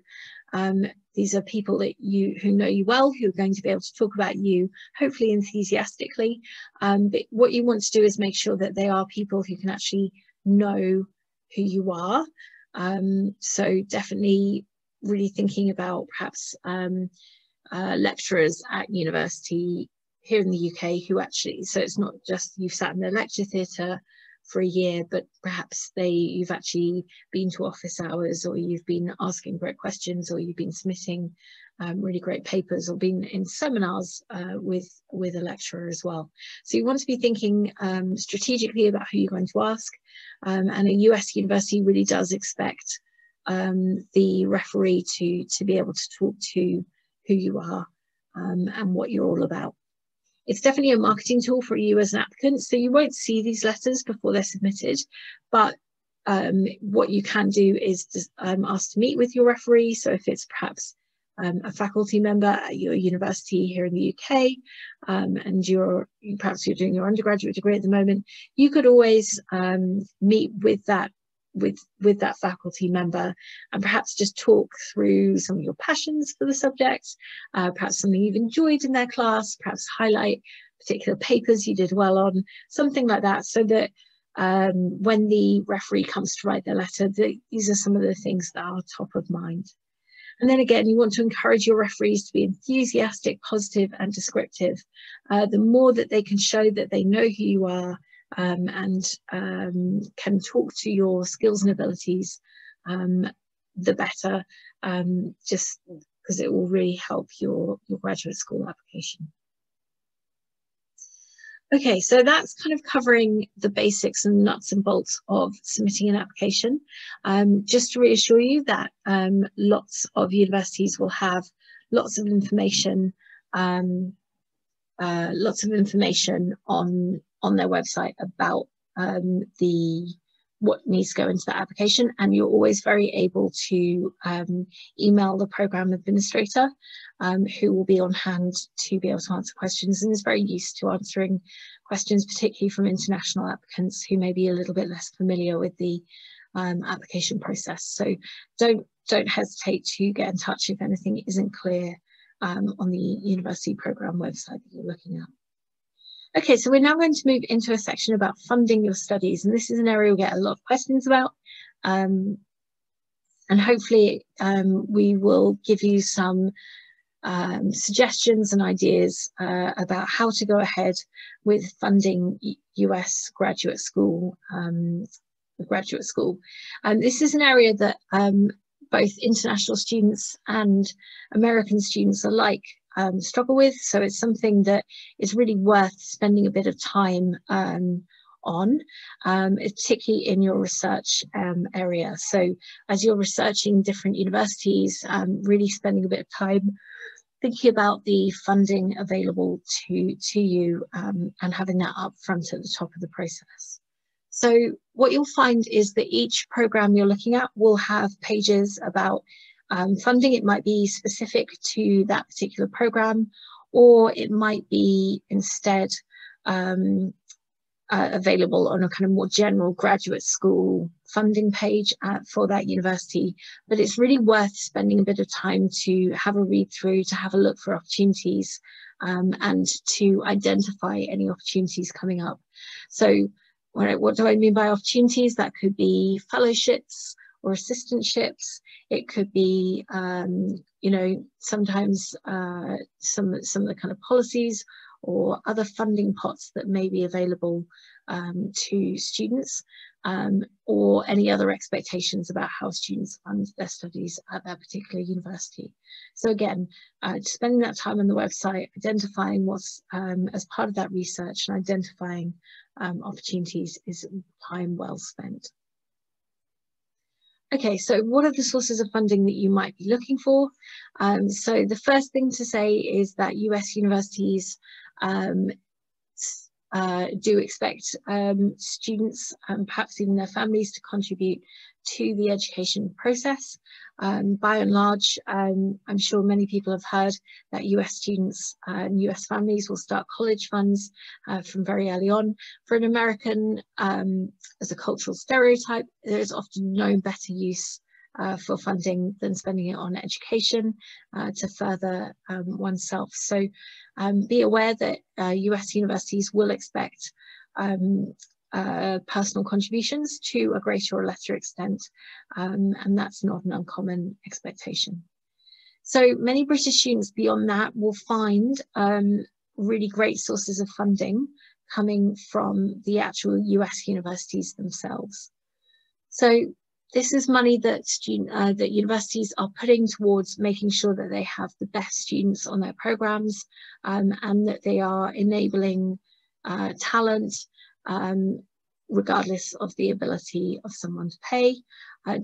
These are people that who know you well, who are going to be able to talk about you, hopefully enthusiastically. But what you want to do is make sure that they are people who can actually know who you are. So definitely really thinking about perhaps lecturers at university here in the UK who actually, so it's not just you've sat in the lecture theatre for a year, but perhaps you've actually been to office hours, or you've been asking great questions, or you've been submitting really great papers, or been in seminars with a lecturer as well. So you want to be thinking strategically about who you're going to ask, and a US university really does expect the referee to be able to talk to who you are and what you're all about. It's definitely a marketing tool for you as an applicant, so you won't see these letters before they're submitted, but what you can do is just, ask to meet with your referee. So if it's perhaps a faculty member at your university here in the UK, and perhaps you're doing your undergraduate degree at the moment, you could always meet with that faculty member and perhaps just talk through some of your passions for the subject, perhaps something you've enjoyed in their class, perhaps highlight particular papers you did well on, something like that, so that when the referee comes to write their letter, these are some of the things that are top of mind. And then again, you want to encourage your referees to be enthusiastic, positive and descriptive. The more that they can show that they know who you are, and can talk to your skills and abilities, the better, just because it will really help your graduate school application. Okay, so that's kind of covering the basics and nuts and bolts of submitting an application. Just to reassure you that lots of universities will have lots of information on their website about what needs to go into that application, and you're always very able to email the program administrator, who will be on hand to be able to answer questions and is very used to answering questions, particularly from international applicants who may be a little bit less familiar with the application process. So don't hesitate to get in touch if anything isn't clear on the university program website that you're looking at. Okay, so we're now going to move into a section about funding your studies, and this is an area we'll get a lot of questions about, and hopefully we will give you some suggestions and ideas about how to go ahead with funding US graduate school. This is an area that both international students and American students alike struggle with, so it's something that is really worth spending a bit of time on, particularly in your research area. So as you're researching different universities, really spending a bit of time thinking about the funding available to you, and having that up front at the top of the process. So what you'll find is that each program you're looking at will have pages about funding. It might be specific to that particular program, or it might be instead available on a kind of more general graduate school funding page for that university, but it's really worth spending a bit of time to have a read through, to have a look for opportunities, and to identify any opportunities coming up. So what do I mean by opportunities? That could be fellowships or assistantships. It could be, you know, sometimes some of the kind of policies or other funding pots that may be available to students, or any other expectations about how students fund their studies at their particular university. So again, spending that time on the website, identifying what's as part of that research and identifying opportunities is time well spent. Okay, so what are the sources of funding that you might be looking for? So the first thing to say is that US universities do expect students and perhaps even their families to contribute to the education process. By and large, I'm sure many people have heard that US students and US families will start college funds from very early on. For an American, as a cultural stereotype, there is often no better use for funding than spending it on education to further oneself. So be aware that US universities will expect personal contributions to a greater or lesser extent, and that's not an uncommon expectation. So many British students beyond that will find really great sources of funding coming from the actual US universities themselves. So this is money that that universities are putting towards making sure that they have the best students on their programs, and that they are enabling talent, regardless of the ability of someone to pay.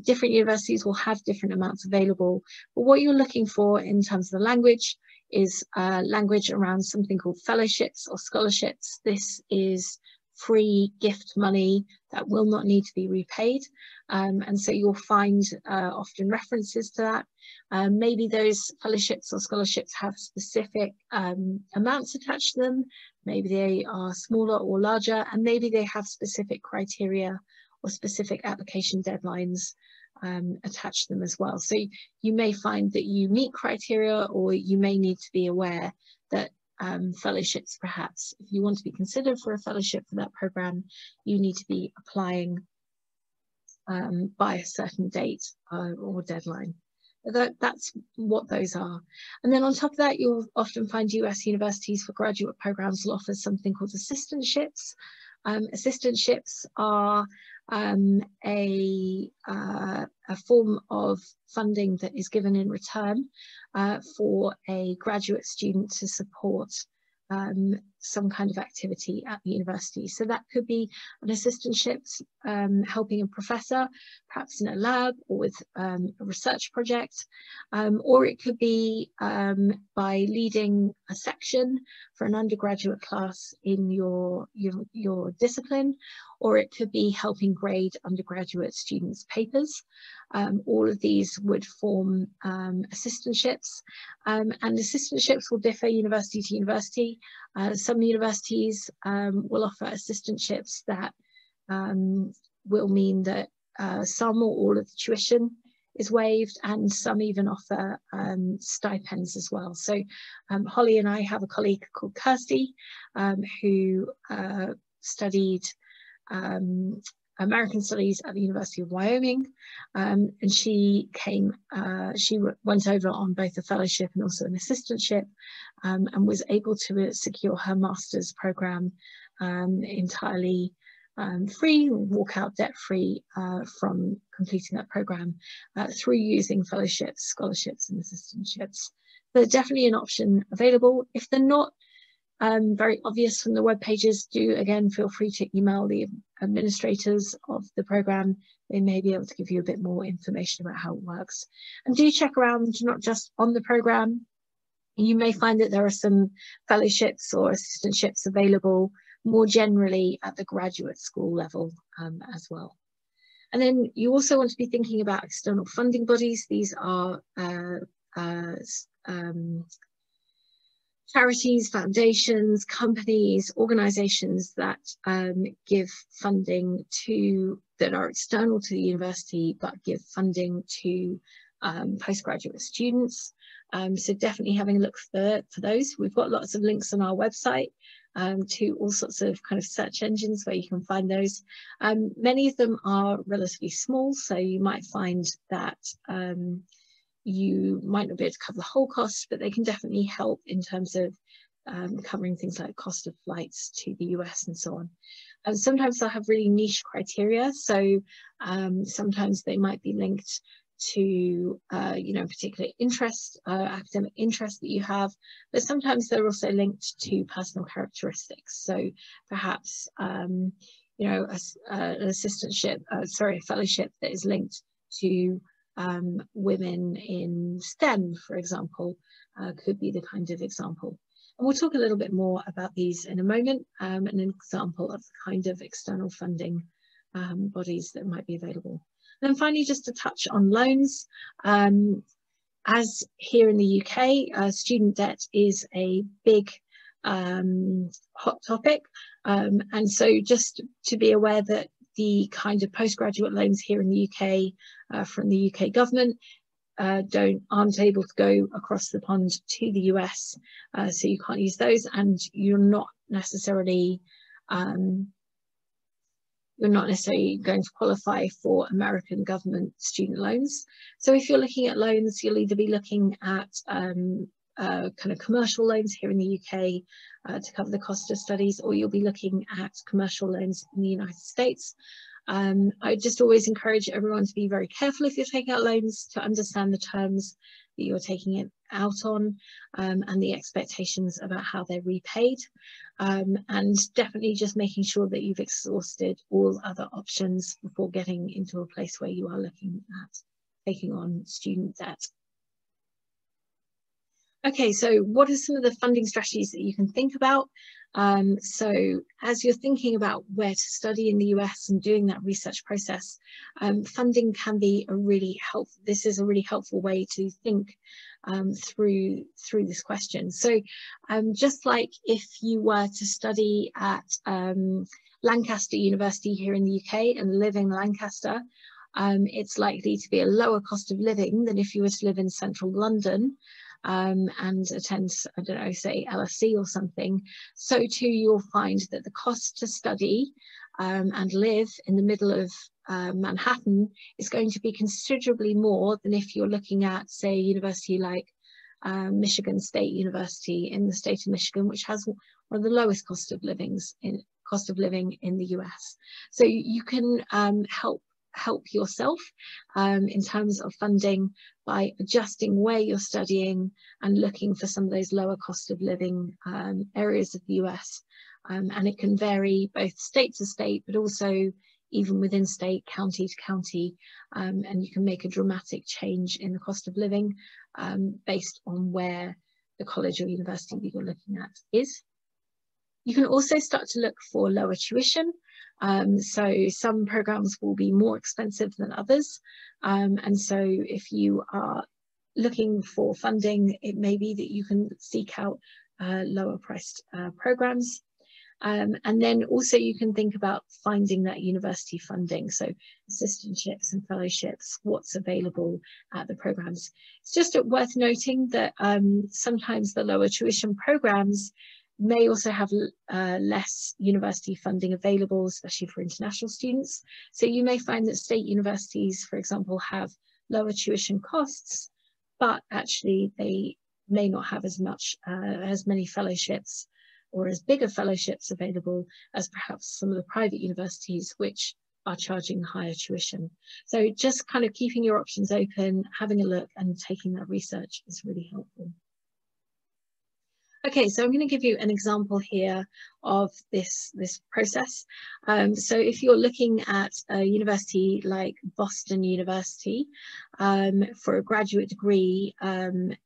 Different universities will have different amounts available, but what you're looking for in terms of the language is language around something called fellowships or scholarships. This is free gift money that will not need to be repaid, and so you'll find often references to that. Maybe those fellowships or scholarships have specific amounts attached to them. Maybe they are smaller or larger, and maybe they have specific criteria or specific application deadlines attached to them as well. So you may find that you meet criteria, or you may need to be aware that fellowships, perhaps, if you want to be considered for a fellowship for that program, you need to be applying by a certain date or deadline. That's what those are. And then on top of that, you'll often find US universities for graduate programs will offer something called assistantships. Assistantships are a form of funding that is given in return for a graduate student to support some kind of activity at the university. So that could be an assistantship helping a professor, perhaps in a lab or with a research project, or it could be by leading a section for an undergraduate class in your discipline, or it could be helping grade undergraduate students' papers. All of these would form assistantships, and assistantships will differ university to university. Some universities will offer assistantships that will mean that some or all of the tuition is waived, and some even offer stipends as well. So Holly and I have a colleague called Kirsty who studied American Studies at the University of Wyoming, and she went over on both a fellowship and also an assistantship, and was able to secure her master's program entirely free, walk out debt free from completing that program through using fellowships, scholarships and assistantships. They're definitely an option available. If they're not very obvious from the web pages, do again feel free to email the administrators of the program. They may be able to give you a bit more information about how it works. And do check around, not just on the program. You may find that there are some fellowships or assistantships available more generally at the graduate school level as well. And then you also want to be thinking about external funding bodies. These are charities, foundations, companies, organisations that give funding that are external to the university but give funding to postgraduate students. So definitely having a look for those. We've got lots of links on our website to all sorts of kind of search engines where you can find those. Many of them are relatively small, so you might find that you might not be able to cover the whole cost, but they can definitely help in terms of covering things like cost of flights to the US and so on. And sometimes they'll have really niche criteria, so sometimes they might be linked to you know, particular interest, academic interest that you have, but sometimes they're also linked to personal characteristics. So perhaps you know, an assistantship, sorry, a fellowship that is linked to women in STEM, for example, could be the kind of example. And we'll talk a little bit more about these in a moment, an example of the kind of external funding bodies that might be available. And then finally, just to touch on loans. As here in the UK, student debt is a big hot topic. And so just to be aware that the kind of postgraduate loans here in the UK from the UK government aren't able to go across the pond to the US, so you can't use those, and you're not necessarily going to qualify for American government student loans. So if you're looking at loans, you'll either be looking at kind of commercial loans here in the UK to cover the cost of studies, or you'll be looking at commercial loans in the United States. I just always encourage everyone to be very careful if you're taking out loans, to understand the terms that you're taking it out on and the expectations about how they're repaid, and definitely just making sure that you've exhausted all other options before getting into a place where you are looking at taking on student debt. Okay, so what are some of the funding strategies that you can think about? So as you're thinking about where to study in the US and doing that research process, funding can be a really helpful, this is a really helpful way to think through this question. So just like if you were to study at Lancaster University here in the UK and live in Lancaster, it's likely to be a lower cost of living than if you were to live in central London and attend, I don't know, say LSE or something. So too you'll find that the cost to study and live in the middle of Manhattan is going to be considerably more than if you're looking at, say, a university like Michigan State University in the state of Michigan, which has one of the lowest cost of living in the US. So you can help yourself in terms of funding by adjusting where you're studying and looking for some of those lower cost of living areas of the US. And it can vary both state to state, but also even within state, county to county, and you can make a dramatic change in the cost of living based on where the college or university that you're looking at is. You can also start to look for lower tuition. So some programs will be more expensive than others. And so if you are looking for funding, it may be that you can seek out lower priced programs. And then also you can think about finding that university funding. So assistantships and fellowships, what's available at the programs. It's just worth noting that sometimes the lower tuition programs may also have less university funding available, especially for international students. So you may find that state universities, for example, have lower tuition costs, but actually they may not have as many fellowships or as big of fellowships available as perhaps some of the private universities, which are charging higher tuition. So just kind of keeping your options open, having a look and taking that research is really helpful. Okay, so I'm going to give you an example here of this process. So if you're looking at a university like Boston University for a graduate degree in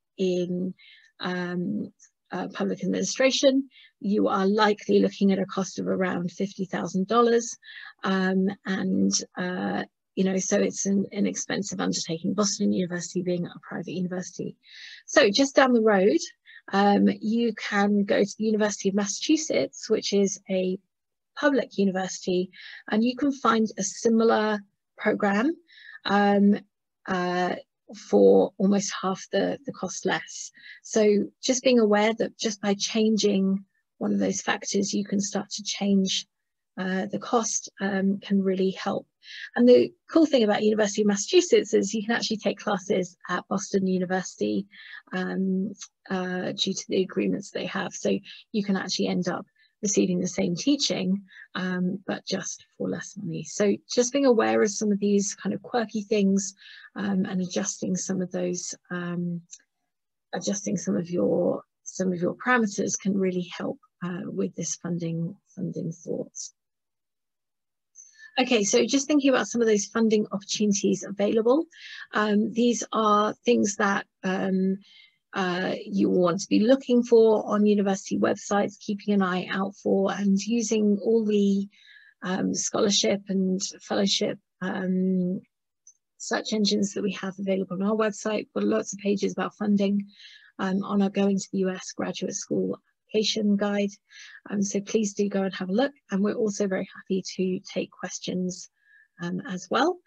public administration, you are likely looking at a cost of around $50,000. You know, so it's an expensive undertaking, Boston University being a private university. So just down the road, you can go to the University of Massachusetts, which is a public university, and you can find a similar program for almost half the cost less. So just being aware that just by changing one of those factors, you can start to change the cost, can really help. And the cool thing about University of Massachusetts is you can actually take classes at Boston University due to the agreements they have. So you can actually end up receiving the same teaching, but just for less money. So just being aware of some of these kind of quirky things, and adjusting some of those, adjusting some of your parameters can really help with this funding thoughts. Okay, so just thinking about some of those funding opportunities available. These are things that you want to be looking for on university websites, keeping an eye out for, and using all the scholarship and fellowship search engines that we have available on our website. We've got lots of pages about funding on our Going to the US Graduate School application guide. So please do go and have a look. And we're also very happy to take questions as well.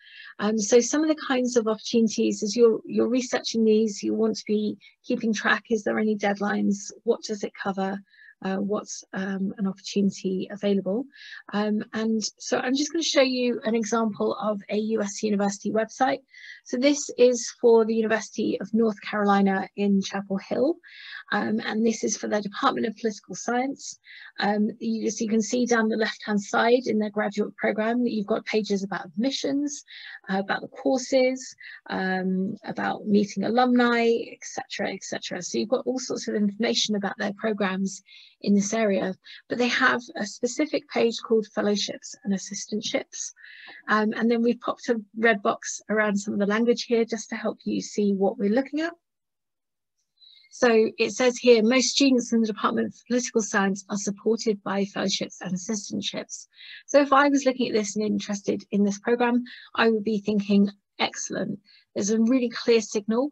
So some of the kinds of opportunities, as you're researching these, you want to be keeping track. Is there any deadlines? What does it cover? What's an opportunity available? And so I'm just going to show you an example of a US university website. So this is for the University of North Carolina in Chapel Hill, and this is for their Department of Political Science. You can see down the left-hand side in their graduate program that you've got pages about admissions, about the courses, about meeting alumni, etc., etc. So you've got all sorts of information about their programs in this area, but they have a specific page called Fellowships and Assistantships. And then we've popped a red box around some of the language here just to help you see what we're looking at. So it says here, most students in the Department of Political Science are supported by fellowships and assistantships. So if I was looking at this and interested in this program, I would be thinking, excellent. There's a really clear signal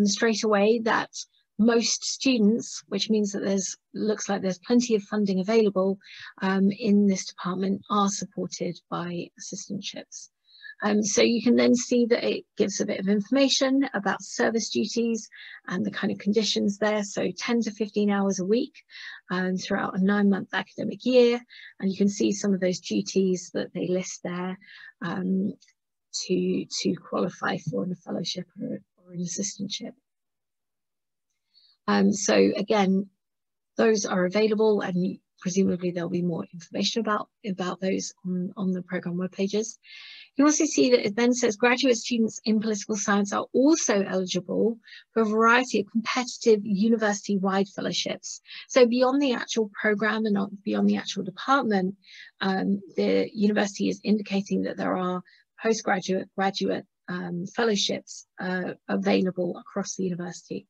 straight away that most students, which means that looks like there's plenty of funding available in this department, are supported by assistantships. So you can then see that it gives a bit of information about service duties and the kind of conditions there. So 10 to 15 hours a week throughout a 9-month academic year. And you can see some of those duties that they list there to qualify for a fellowship or an assistantship. So again, those are available, and presumably there'll be more information about those on the program web pages. You also see that it then says graduate students in political science are also eligible for a variety of competitive university-wide fellowships. So beyond the actual program and beyond the actual department, the university is indicating that there are postgraduate, graduate fellowships available across the university.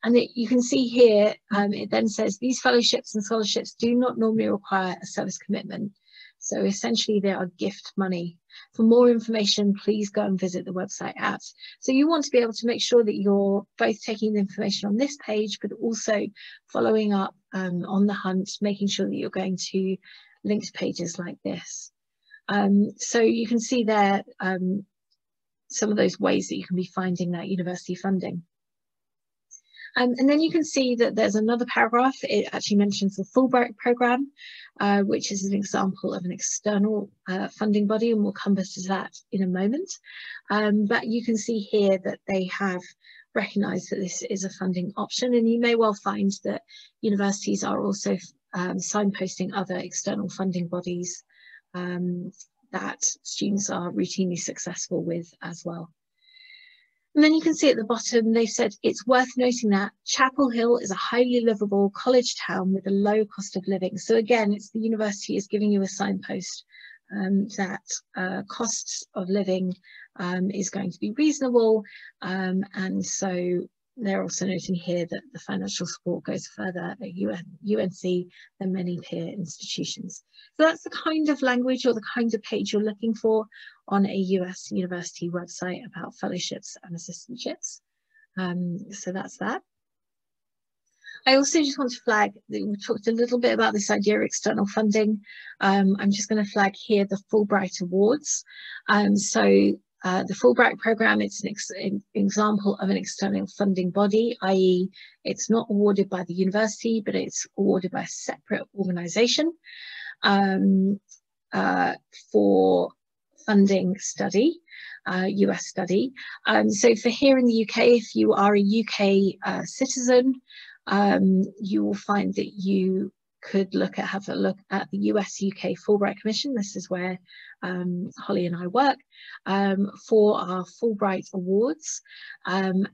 And you can see here, it then says these fellowships and scholarships do not normally require a service commitment. So essentially they are gift money. For more information, please go and visit the website at. So you want to be able to make sure that you're both taking the information on this page, but also following up on the hunt, making sure that you're going to linked pages like this. So you can see there some of those ways that you can be finding that university funding. And then you can see that there's another paragraph. It actually mentions the Fulbright program, which is an example of an external funding body, and we'll come back to that in a moment. But you can see here that they have recognised that this is a funding option, and you may well find that universities are also signposting other external funding bodies that students are routinely successful with as well. And then you can see at the bottom, they've said it's worth noting that Chapel Hill is a highly livable college town with a low cost of living. So again, it's the university is giving you a signpost that costs of living is going to be reasonable. And so they're also noting here that the financial support goes further at UNC than many peer institutions. So that's the kind of language or the kind of page you're looking for on a US university website about fellowships and assistantships. So that's that. I also just want to flag that we talked a little bit about this idea of external funding. I'm just going to flag here the Fulbright Awards. The Fulbright program, it's an example of an external funding body, i.e. it's not awarded by the university, but it's awarded by a separate organisation for funding study, US study. So for here in the UK, if you are a UK citizen, you will find that you could have a look at the US-UK Fulbright Commission. This is where Holly and I work for our Fulbright Awards, and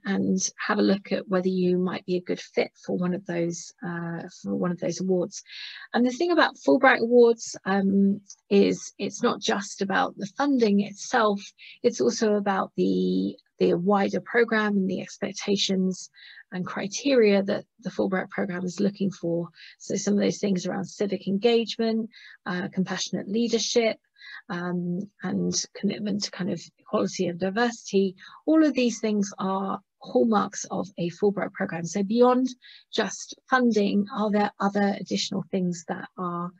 have a look at whether you might be a good fit for one of those awards. And the thing about Fulbright Awards is it's not just about the funding itself; it's also about the wider program and the expectations and criteria that the Fulbright program is looking for. So some of those things around civic engagement, compassionate leadership, and commitment to kind of equality and diversity. All of these things are hallmarks of a Fulbright program. So beyond just funding, are there other additional things that are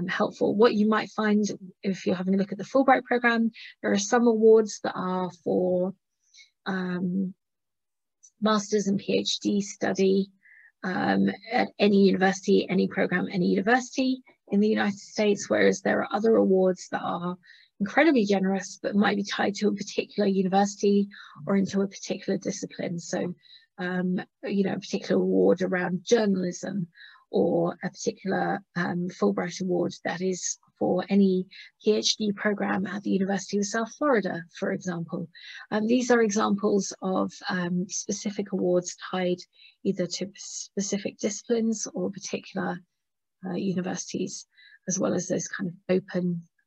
helpful? What you might find if you're having a look at the Fulbright program, there are some awards that are for master's and PhD study at any university, any program, any university in the United States, whereas there are other awards that are incredibly generous but might be tied to a particular university or into a particular discipline. So, you know, a particular award around journalism, or a particular Fulbright Award that is for any PhD program at the University of South Florida, for example. These are examples of specific awards tied either to specific disciplines or particular universities, as well as those kind of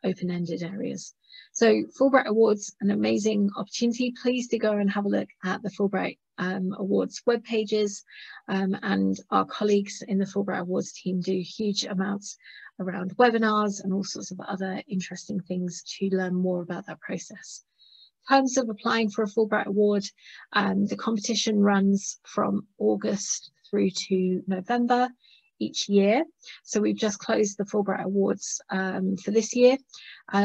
open-ended areas. So Fulbright Awards, an amazing opportunity. Please do go and have a look at the Fulbright Awards web pages, and our colleagues in the Fulbright Awards team do huge amounts around webinars and all sorts of other interesting things to learn more about that process. In terms of applying for a Fulbright Award, the competition runs from August through to November each year. So we've just closed the Fulbright Awards for this year.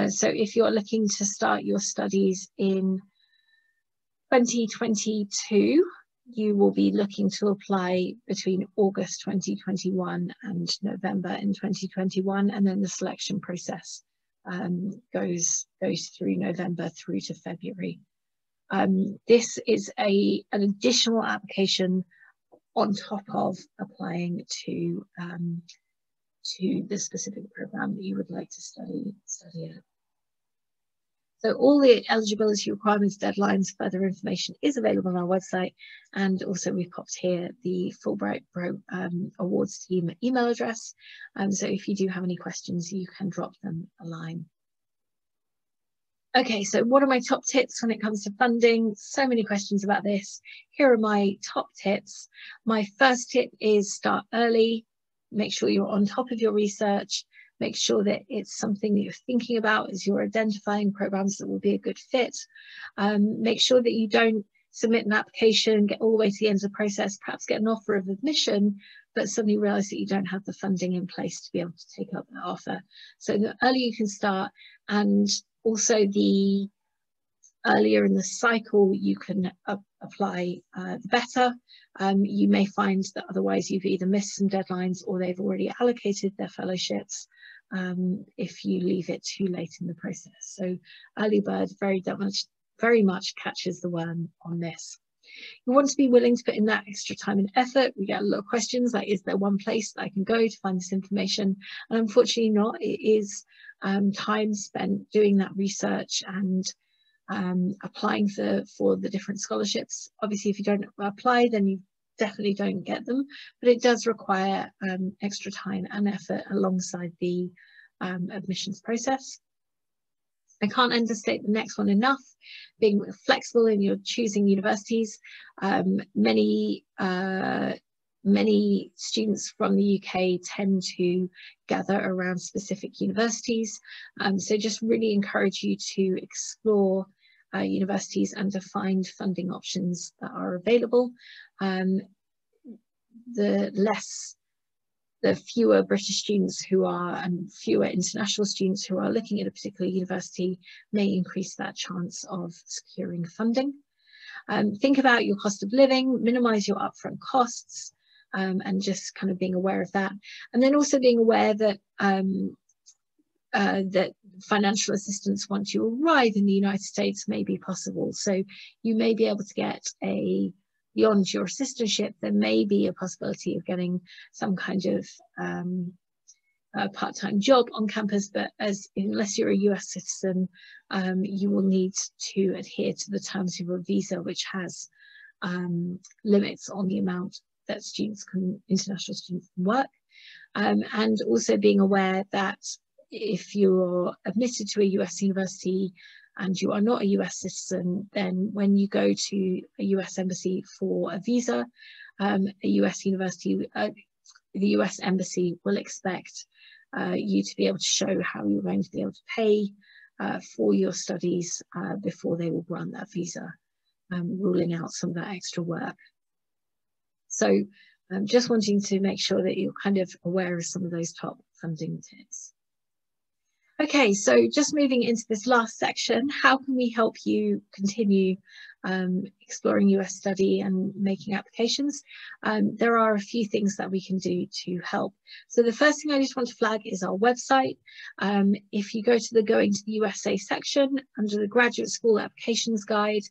So if you're looking to start your studies in 2022, you will be looking to apply between August 2021 and November in 2021, and then the selection process goes through November through to February. This is an additional application on top of applying to the specific program that you would like to study at. So all the eligibility requirements, deadlines, further information is available on our website, and also we've popped here the Fulbright Awards team email address. So if you do have any questions, you can drop them a line. Okay, so what are my top tips when it comes to funding? So many questions about this. Here are my top tips. My first tip is start early. Make sure you're on top of your research. Make sure that it's something that you're thinking about as you're identifying programs that will be a good fit. Make sure that you don't submit an application, get all the way to the end of the process, perhaps get an offer of admission, but suddenly realise that you don't have the funding in place to be able to take up that offer. So the earlier you can start, and also the earlier in the cycle you can apply, the better. You may find that otherwise you've either missed some deadlines or they've already allocated their fellowships if you leave it too late in the process. So early bird very much catches the worm on this. You want to be willing to put in that extra time and effort. We get a lot of questions like, is there one place that I can go to find this information? And unfortunately not. It is time spent doing that research and applying for the different scholarships. Obviously, if you don't apply, then you definitely don't get them, but it does require extra time and effort alongside the admissions process. I can't understate the next one enough, being flexible in your choosing universities. Many students from the UK tend to gather around specific universities. So just really encourage you to explore universities and to find funding options that are available. the fewer British students who are, and fewer international students who are looking at a particular university may increase that chance of securing funding. Think about your cost of living, minimise your upfront costs, and just kind of being aware of that. And then also being aware that that financial assistance once you arrive in the United States may be possible. So you may be able to get beyond your assistantship, there may be a possibility of getting some kind of a part-time job on campus, but unless you're a US citizen, you will need to adhere to the terms of your visa, which has limits on the amount that international students can work. And also being aware that if you're admitted to a US university and you are not a US citizen, then when you go to a US embassy for a visa, the US embassy will expect you to be able to show how you're going to be able to pay for your studies before they will grant that visa, ruling out some of that extra work. So just wanting to make sure that you're kind of aware of some of those top funding tips. Okay, so just moving into this last section, how can we help you continue exploring US study and making applications? There are a few things that we can do to help. So the first thing I just want to flag is our website. If you go to the Going to the USA section under the Graduate School Applications Guide,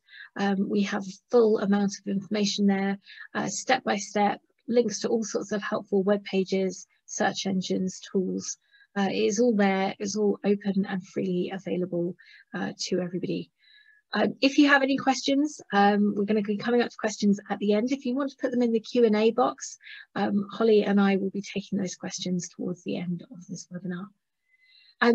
we have a full amount of information there, step by step, links to all sorts of helpful web pages, search engines, tools. It is all there, it's all open and freely available to everybody. If you have any questions, we're going to be coming up to questions at the end. If you want to put them in the Q&A box, Holly and I will be taking those questions towards the end of this webinar.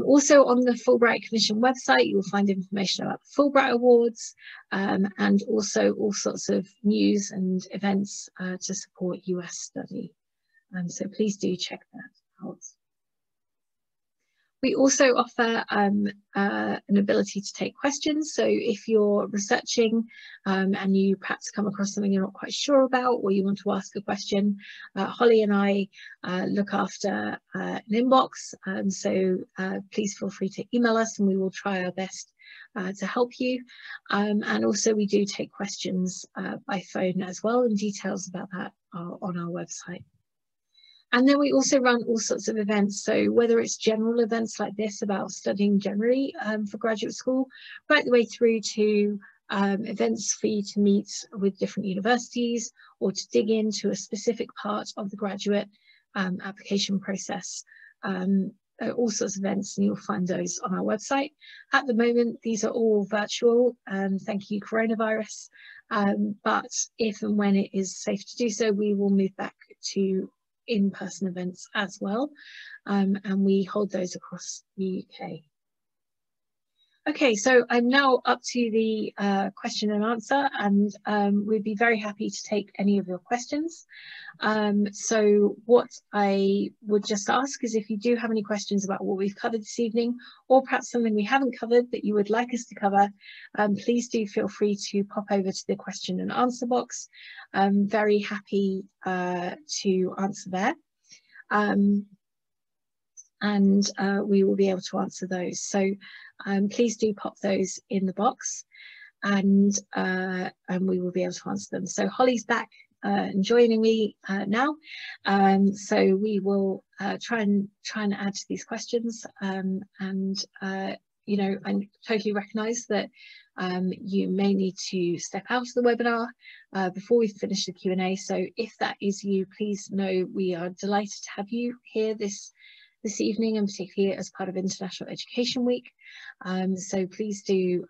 Also on the Fulbright Commission website, you will find information about the Fulbright Awards and also all sorts of news and events to support US study. So please do check that out. We also offer an ability to take questions. So if you're researching and you perhaps come across something you're not quite sure about, or you want to ask a question, Holly and I look after an inbox. So please feel free to email us and we will try our best to help you. And also we do take questions by phone as well, and details about that are on our website. And then we also run all sorts of events. So whether it's general events like this about studying generally for graduate school, right the way through to events for you to meet with different universities or to dig into a specific part of the graduate application process. All sorts of events, and you'll find those on our website. At the moment, these are all virtual, thank you coronavirus. But if and when it is safe to do so, we will move back to in-person events as well, and we hold those across the UK. Okay, so I'm now up to the question and answer, and we'd be very happy to take any of your questions. So what I would just ask is if you do have any questions about what we've covered this evening, or perhaps something we haven't covered that you would like us to cover, please do feel free to pop over to the question and answer box. I'm very happy to answer there. And we will be able to answer those. So please do pop those in the box, and we will be able to answer them. So Holly's back and joining me now, so we will try and add to these questions. You know, I totally recognise that you may need to step out of the webinar before we finish the Q&A. So if that is you, please know we are delighted to have you here this evening, and particularly as part of International Education Week. So please do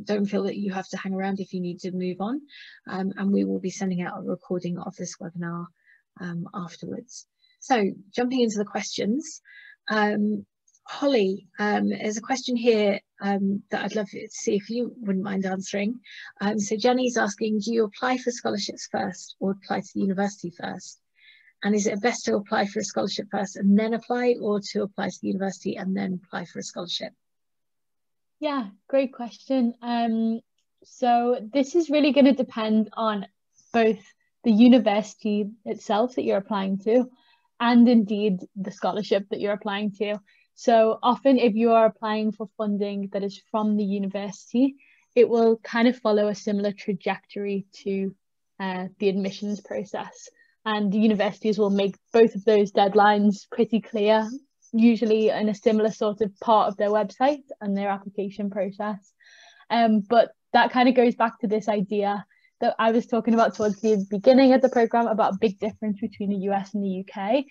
don't feel that you have to hang around if you need to move on, and we will be sending out a recording of this webinar afterwards. So jumping into the questions, Holly, there's a question here that I'd love to see if you wouldn't mind answering. So Jenny's asking, do you apply for scholarships first or apply to the university first? And is it best to apply for a scholarship first and then apply, or to apply to the university and then apply for a scholarship? Yeah, great question. So this is really going to depend on both the university itself that you're applying to and indeed the scholarship that you're applying to. So often if you are applying for funding that is from the university, it will kind of follow a similar trajectory to the admissions process. And the universities will make both of those deadlines pretty clear, usually in a similar sort of part of their website and their application process. But that kind of goes back to this idea that I was talking about towards the beginning of the programme about a big difference between the US and the UK,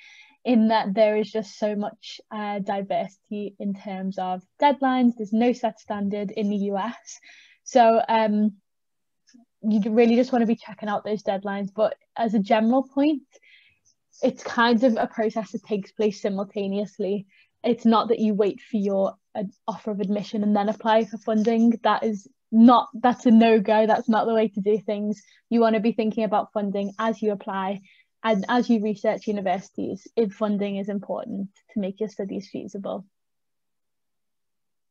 in that there is just so much diversity in terms of deadlines. There's no set standard in the US. So you really just want to be checking out those deadlines. But as a general point, it's kind of a process that takes place simultaneously. It's not that you wait for your offer of admission and then apply for funding. That's a no-go. That's not the way to do things. You want to be thinking about funding as you apply and as you research universities, if funding is important to make your studies feasible.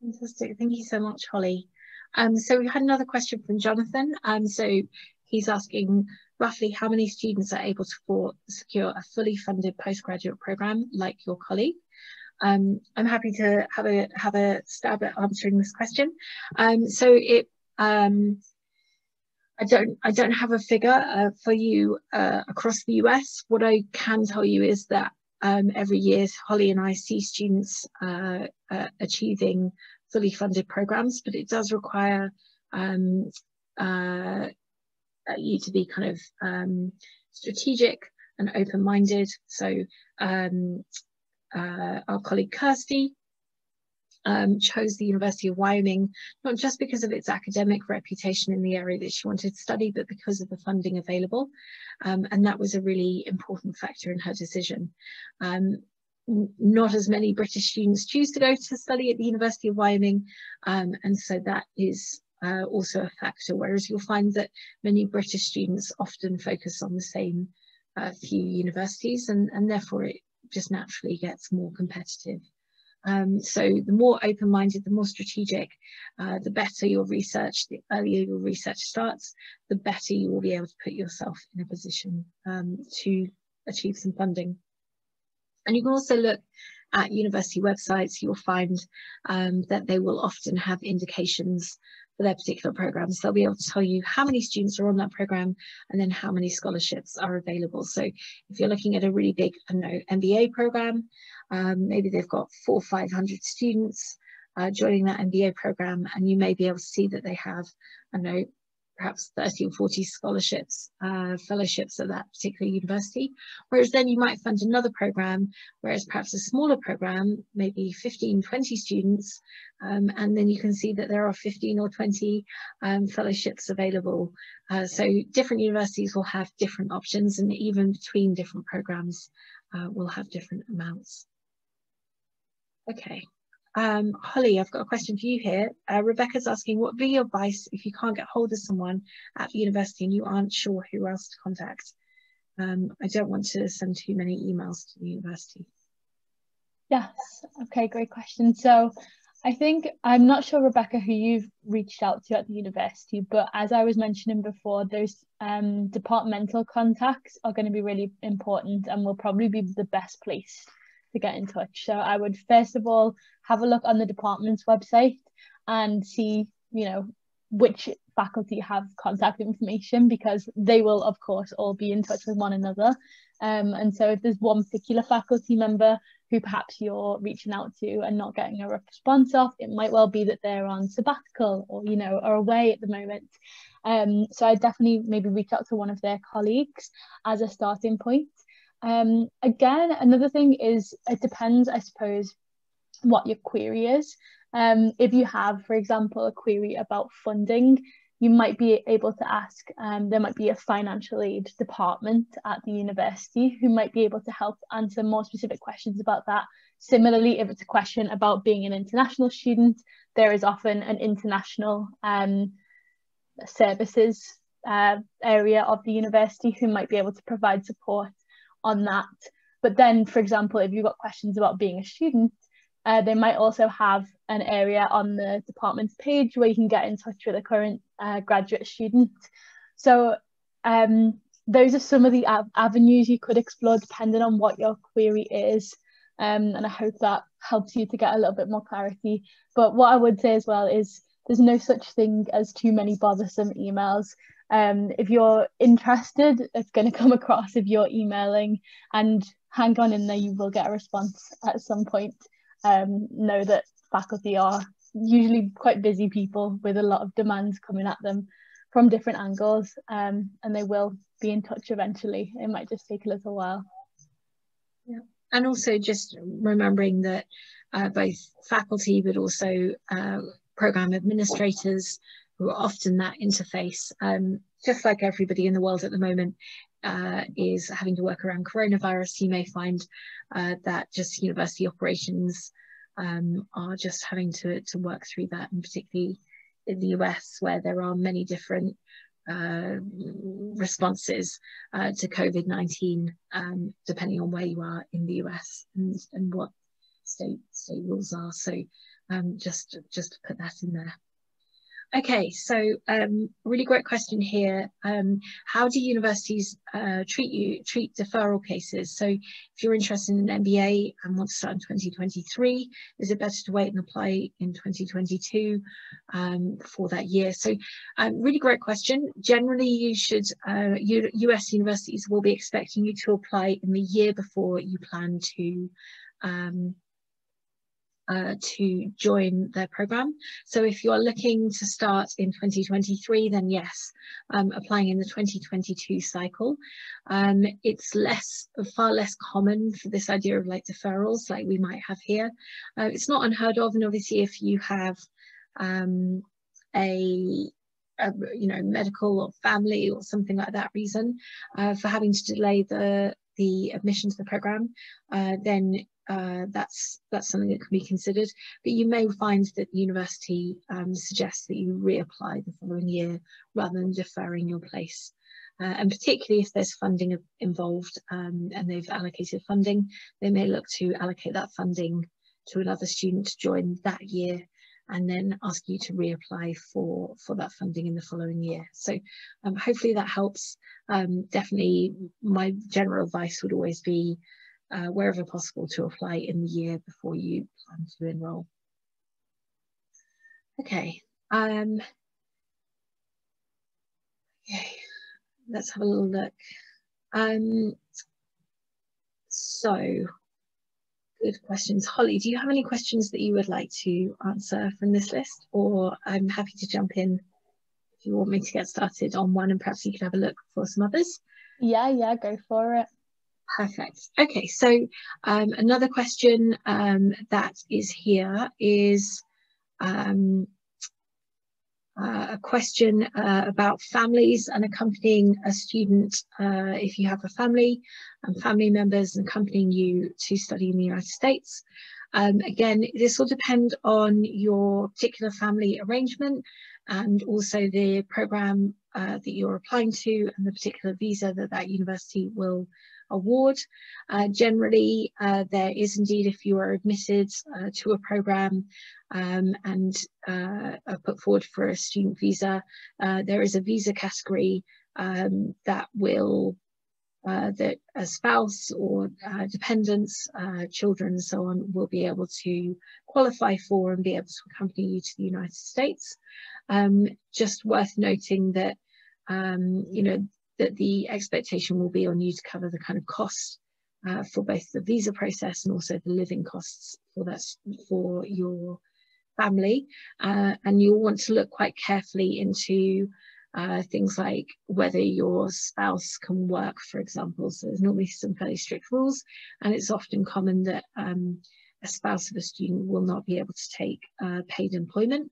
Fantastic. Thank you so much, Holly. So we had another question from Jonathan. So he's asking roughly how many students are able to secure a fully funded postgraduate program like your colleague. I'm happy to have a stab at answering this question. I don't have a figure for you across the US. What I can tell you is that every year Holly and I see students achieving fully funded programs, but it does require you to be kind of strategic and open-minded. So our colleague Kirsty chose the University of Wyoming, not just because of its academic reputation in the area that she wanted to study, but because of the funding available. And that was a really important factor in her decision. Not as many British students choose to go to study at the University of Wyoming, and so that is also a factor, whereas you'll find that many British students often focus on the same few universities, and therefore it just naturally gets more competitive. So the more open-minded, the more strategic, the better your research, the earlier your research starts, the better you will be able to put yourself in a position to achieve some funding. And you can also look at university websites. You'll find that they will often have indications for their particular programs. They'll be able to tell you how many students are on that program and then how many scholarships are available. So if you're looking at a really big, MBA program, maybe they've got 400 or 500 students joining that MBA program, and you may be able to see that they have, perhaps 30 or 40 scholarships, fellowships at that particular university. Whereas then you might fund another program, whereas perhaps a smaller program, maybe 15, 20 students, and then you can see that there are 15 or 20 fellowships available. So different universities will have different options, and even between different programs will have different amounts. Okay. Holly, I've got a question for you here. Rebecca's asking, what would be your advice if you can't get hold of someone at the university and you aren't sure who else to contact? I don't want to send too many emails to the university. Yes, okay, great question. So I think, I'm not sure, Rebecca, who you've reached out to at the university, but as I was mentioning before, those departmental contacts are going to be really important and will probably be the best place to get in touch. So I would first of all have a look on the department's website and see, which faculty have contact information, because they will of course all be in touch with one another. And so if there's one particular faculty member who perhaps you're reaching out to and not getting a response off, it might well be that they're on sabbatical or are away at the moment. So I definitely maybe reach out to one of their colleagues as a starting point. Again, another thing is, it depends, I suppose, what your query is. If you have, for example, a query about funding, you might be able to ask, there might be a financial aid department at the university who might be able to help answer more specific questions about that. Similarly, if it's a question about being an international student, there is often an international services area of the university who might be able to provide support on that. But then, for example, if you've got questions about being a student, they might also have an area on the department's page where you can get in touch with a current graduate student. So those are some of the avenues you could explore depending on what your query is. And I hope that helps you to get a little bit more clarity. But what I would say as well is there's no such thing as too many bothersome emails. If you're interested, it's going to come across if you're emailing, and hang on in there, you will get a response at some point. Know that faculty are usually quite busy people with a lot of demands coming at them from different angles, and they will be in touch eventually. It might just take a little while. Yeah. And also just remembering that both faculty but also program administrators, who are often that interface, just like everybody in the world at the moment is having to work around coronavirus. You may find that just university operations are just having to work through that, and particularly in the US, where there are many different responses to COVID-19, depending on where you are in the US and what state rules are. So just to put that in there. Okay, so really great question here. How do universities treat deferral cases? So if you're interested in an MBA and want to start in 2023, is it better to wait and apply in 2022 for that year? So really great question. Generally, you should, US universities will be expecting you to apply in the year before you plan to join their program. So if you're looking to start in 2023, then yes, applying in the 2022 cycle. It's far less common for this idea of like deferrals like we might have here. It's not unheard of, and obviously if you have a medical or family or something like that reason for having to delay the admission to the program, then that's something that can be considered. But you may find that the university suggests that you reapply the following year rather than deferring your place. And particularly if there's funding involved and they've allocated funding, they may look to allocate that funding to another student to join that year and then ask you to reapply for that funding in the following year. So hopefully that helps. Definitely my general advice would always be wherever possible to apply in the year before you plan to enroll. Okay, okay, let's have a little look. So, good questions. Holly, do you have any questions that you would like to answer from this list? Or I'm happy to jump in if you want me to get started on one, and perhaps you could have a look for some others. Yeah, go for it. Perfect. Okay, so another question that is here is a question about families and accompanying a student. If you have a family and family members accompanying you to study in the United States. Again, this will depend on your particular family arrangement and also the program that you're applying to and the particular visa that university will award. Generally, there is indeed, if you are admitted to a program and are put forward for a student visa, there is a visa category that will that a spouse or dependents, children and so on will be able to qualify for and be able to accompany you to the United States. Just worth noting that that the expectation will be on you to cover the kind of cost for both the visa process and also the living costs for your family, and you'll want to look quite carefully into things like whether your spouse can work, for example. So there's normally some fairly strict rules, and it's often common that a spouse of a student will not be able to take paid employment.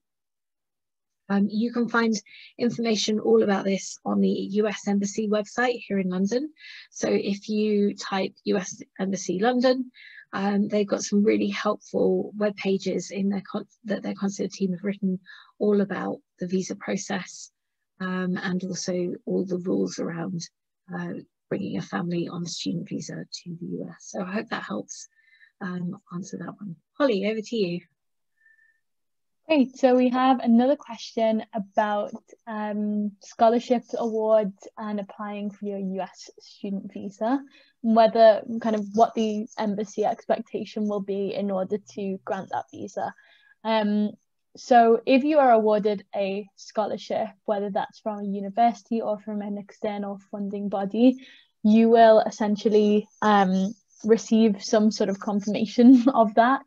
You can find information all about this on the US Embassy website here in London. So if you type US Embassy London, they've got some really helpful web pages in that their consular team have written all about the visa process and also all the rules around bringing a family on a student visa to the US. So I hope that helps answer that one. Holly, over to you. Great. So we have another question about scholarship awards and applying for your US student visa, whether kind of what the embassy expectation will be in order to grant that visa. So if you are awarded a scholarship, whether that's from a university or from an external funding body, you will essentially receive some sort of confirmation of that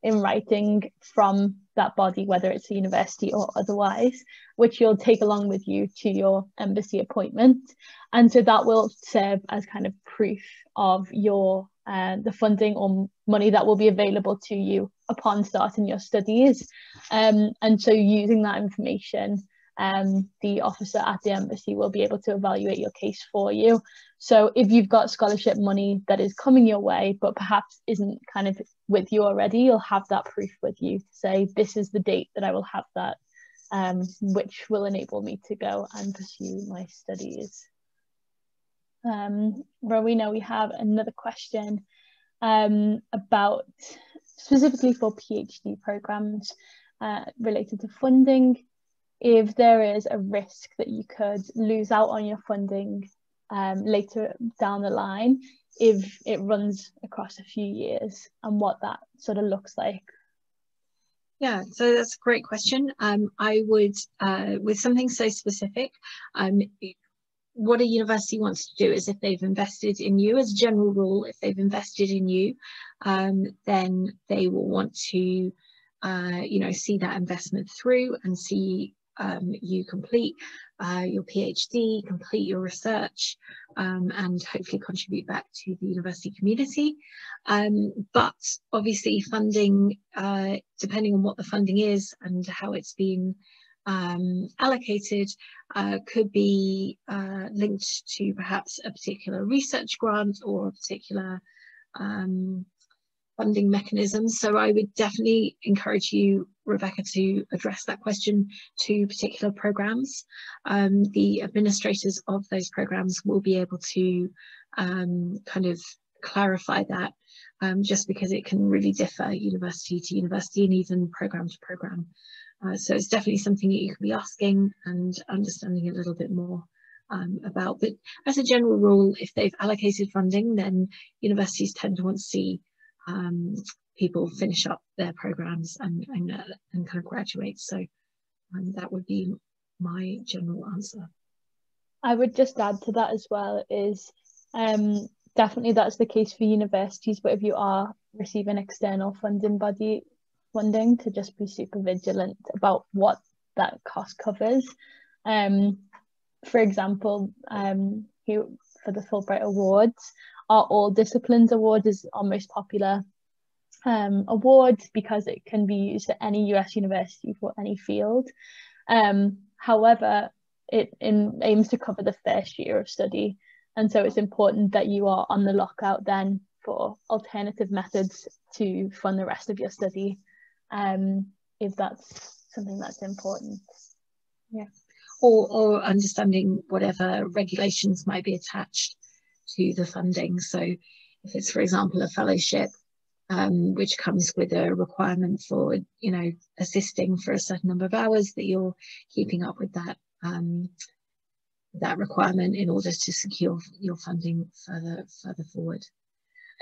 in writing from that body, whether it's a university or otherwise, which you'll take along with you to your embassy appointment. And so that will serve as kind of proof of your the funding or money that will be available to you upon starting your studies. And so using that information, the officer at the embassy will be able to evaluate your case for you. So if you've got scholarship money that is coming your way, but perhaps isn't kind of with you already, you'll have that proof with you to say, this is the date that I will have that, which will enable me to go and pursue my studies. Rowena, we have another question about specifically for PhD programs related to funding. If there is a risk that you could lose out on your funding later down the line if it runs across a few years, and what that sort of looks like. Yeah, so that's a great question. I would, with something so specific, what a university wants to do is, if they've invested in you, as a general rule, if they've invested in you, then they will want to, you know, see that investment through and see you complete your PhD, complete your research, and hopefully contribute back to the university community. But obviously funding, depending on what the funding is and how it's been allocated, could be linked to perhaps a particular research grant or a particular funding mechanisms. So I would definitely encourage you, Rebecca, to address that question to particular programs. The administrators of those programs will be able to kind of clarify that, just because it can really differ university to university and even program to program. So it's definitely something that you can be asking and understanding a little bit more about. But as a general rule, if they've allocated funding, then universities tend to want to see people finish up their programs and kind of graduate. So that would be my general answer. I would just add to that as well is definitely that's the case for universities, but if you are receiving external funding body funding, to just be super vigilant about what that cost covers. For example, for the Fulbright Awards, our All Disciplines Award is our most popular award because it can be used at any US university for any field. However, it aims to cover the first year of study, and so it's important that you are on the lookout then for alternative methods to fund the rest of your study, if that's something that's important. Yeah. Or understanding whatever regulations might be attached to the funding. So if it's, for example, a fellowship, which comes with a requirement for, you know, assisting for a certain number of hours, that you're keeping up with that that requirement in order to secure your funding further forward.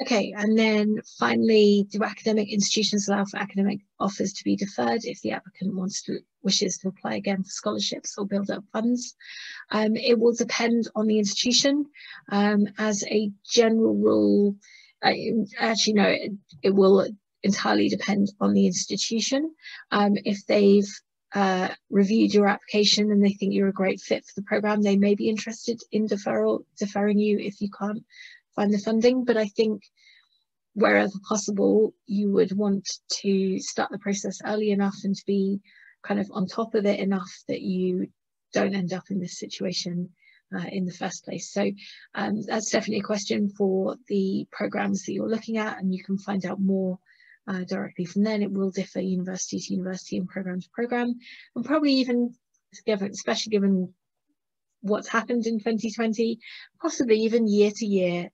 Okay, and then finally, do academic institutions allow for academic offers to be deferred if the applicant wishes to apply again for scholarships or build up funds? It will depend on the institution. As a general rule, actually no, it will entirely depend on the institution. If they've reviewed your application and they think you're a great fit for the program, they may be interested in deferring you if you can't find the funding. But I think wherever possible, you would want to start the process early enough and to be kind of on top of it enough that you don't end up in this situation in the first place. So that's definitely a question for the programs that you're looking at, and you can find out more directly from then. It will differ university to university and program to program, and probably even especially given what's happened in 2020, possibly even year to year,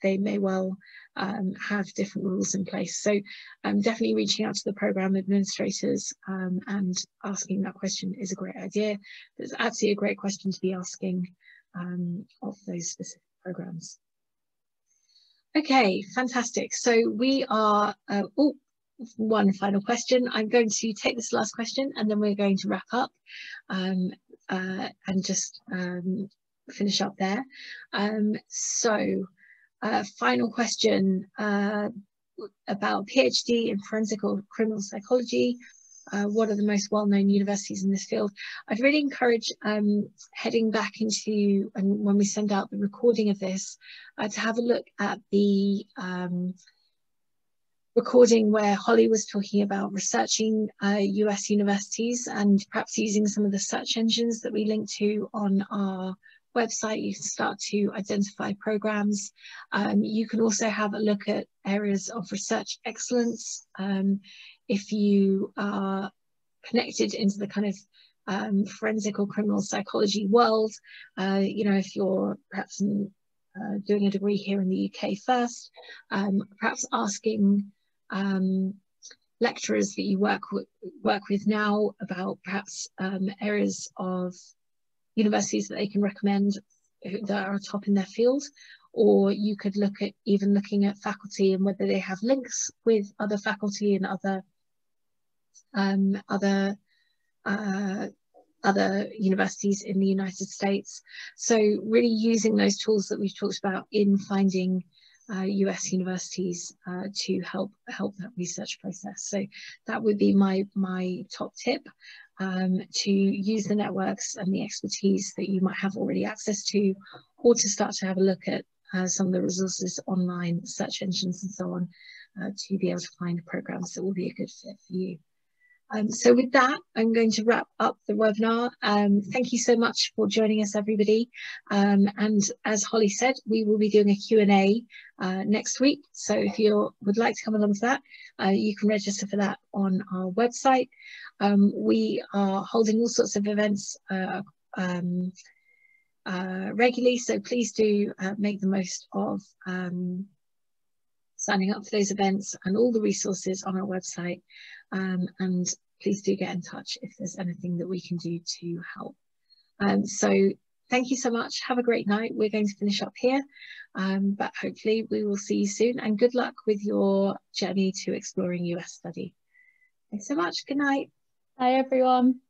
they may well have different rules in place. So definitely reaching out to the programme administrators and asking that question is a great idea. It's absolutely a great question to be asking of those specific programmes. Okay, fantastic. So we are, one final question. I'm going to take this last question and then we're going to wrap up and just finish up there. Final question about PhD in forensic or criminal psychology. What are the most well-known universities in this field? I'd really encourage heading back into, and when we send out the recording of this, to have a look at the recording where Holly was talking about researching US universities and perhaps using some of the search engines that we link to on our website. You can start to identify programs. You can also have a look at areas of research excellence. If you are connected into the kind of forensic or criminal psychology world, you know, if you're perhaps doing a degree here in the UK first, perhaps asking lecturers that you work with now about perhaps areas of universities that they can recommend that are top in their field. Or you could look at even looking at faculty and whether they have links with other faculty and other universities in the United States. So really using those tools that we've talked about in finding US universities to help that research process. So that would be my top tip, to use the networks and the expertise that you might have already access to, or to start to have a look at some of the resources online, search engines and so on, to be able to find programs that will be a good fit for you. So with that, I'm going to wrap up the webinar. Thank you so much for joining us, everybody. And as Holly said, we will be doing a Q&A next week. So if you would like to come along to that, you can register for that on our website. We are holding all sorts of events regularly, so please do make the most of signing up for those events and all the resources on our website. And please do get in touch if there's anything that we can do to help. So thank you so much. Have a great night. We're going to finish up here, but hopefully we will see you soon, and good luck with your journey to exploring US study. Thanks so much. Good night. Bye, everyone.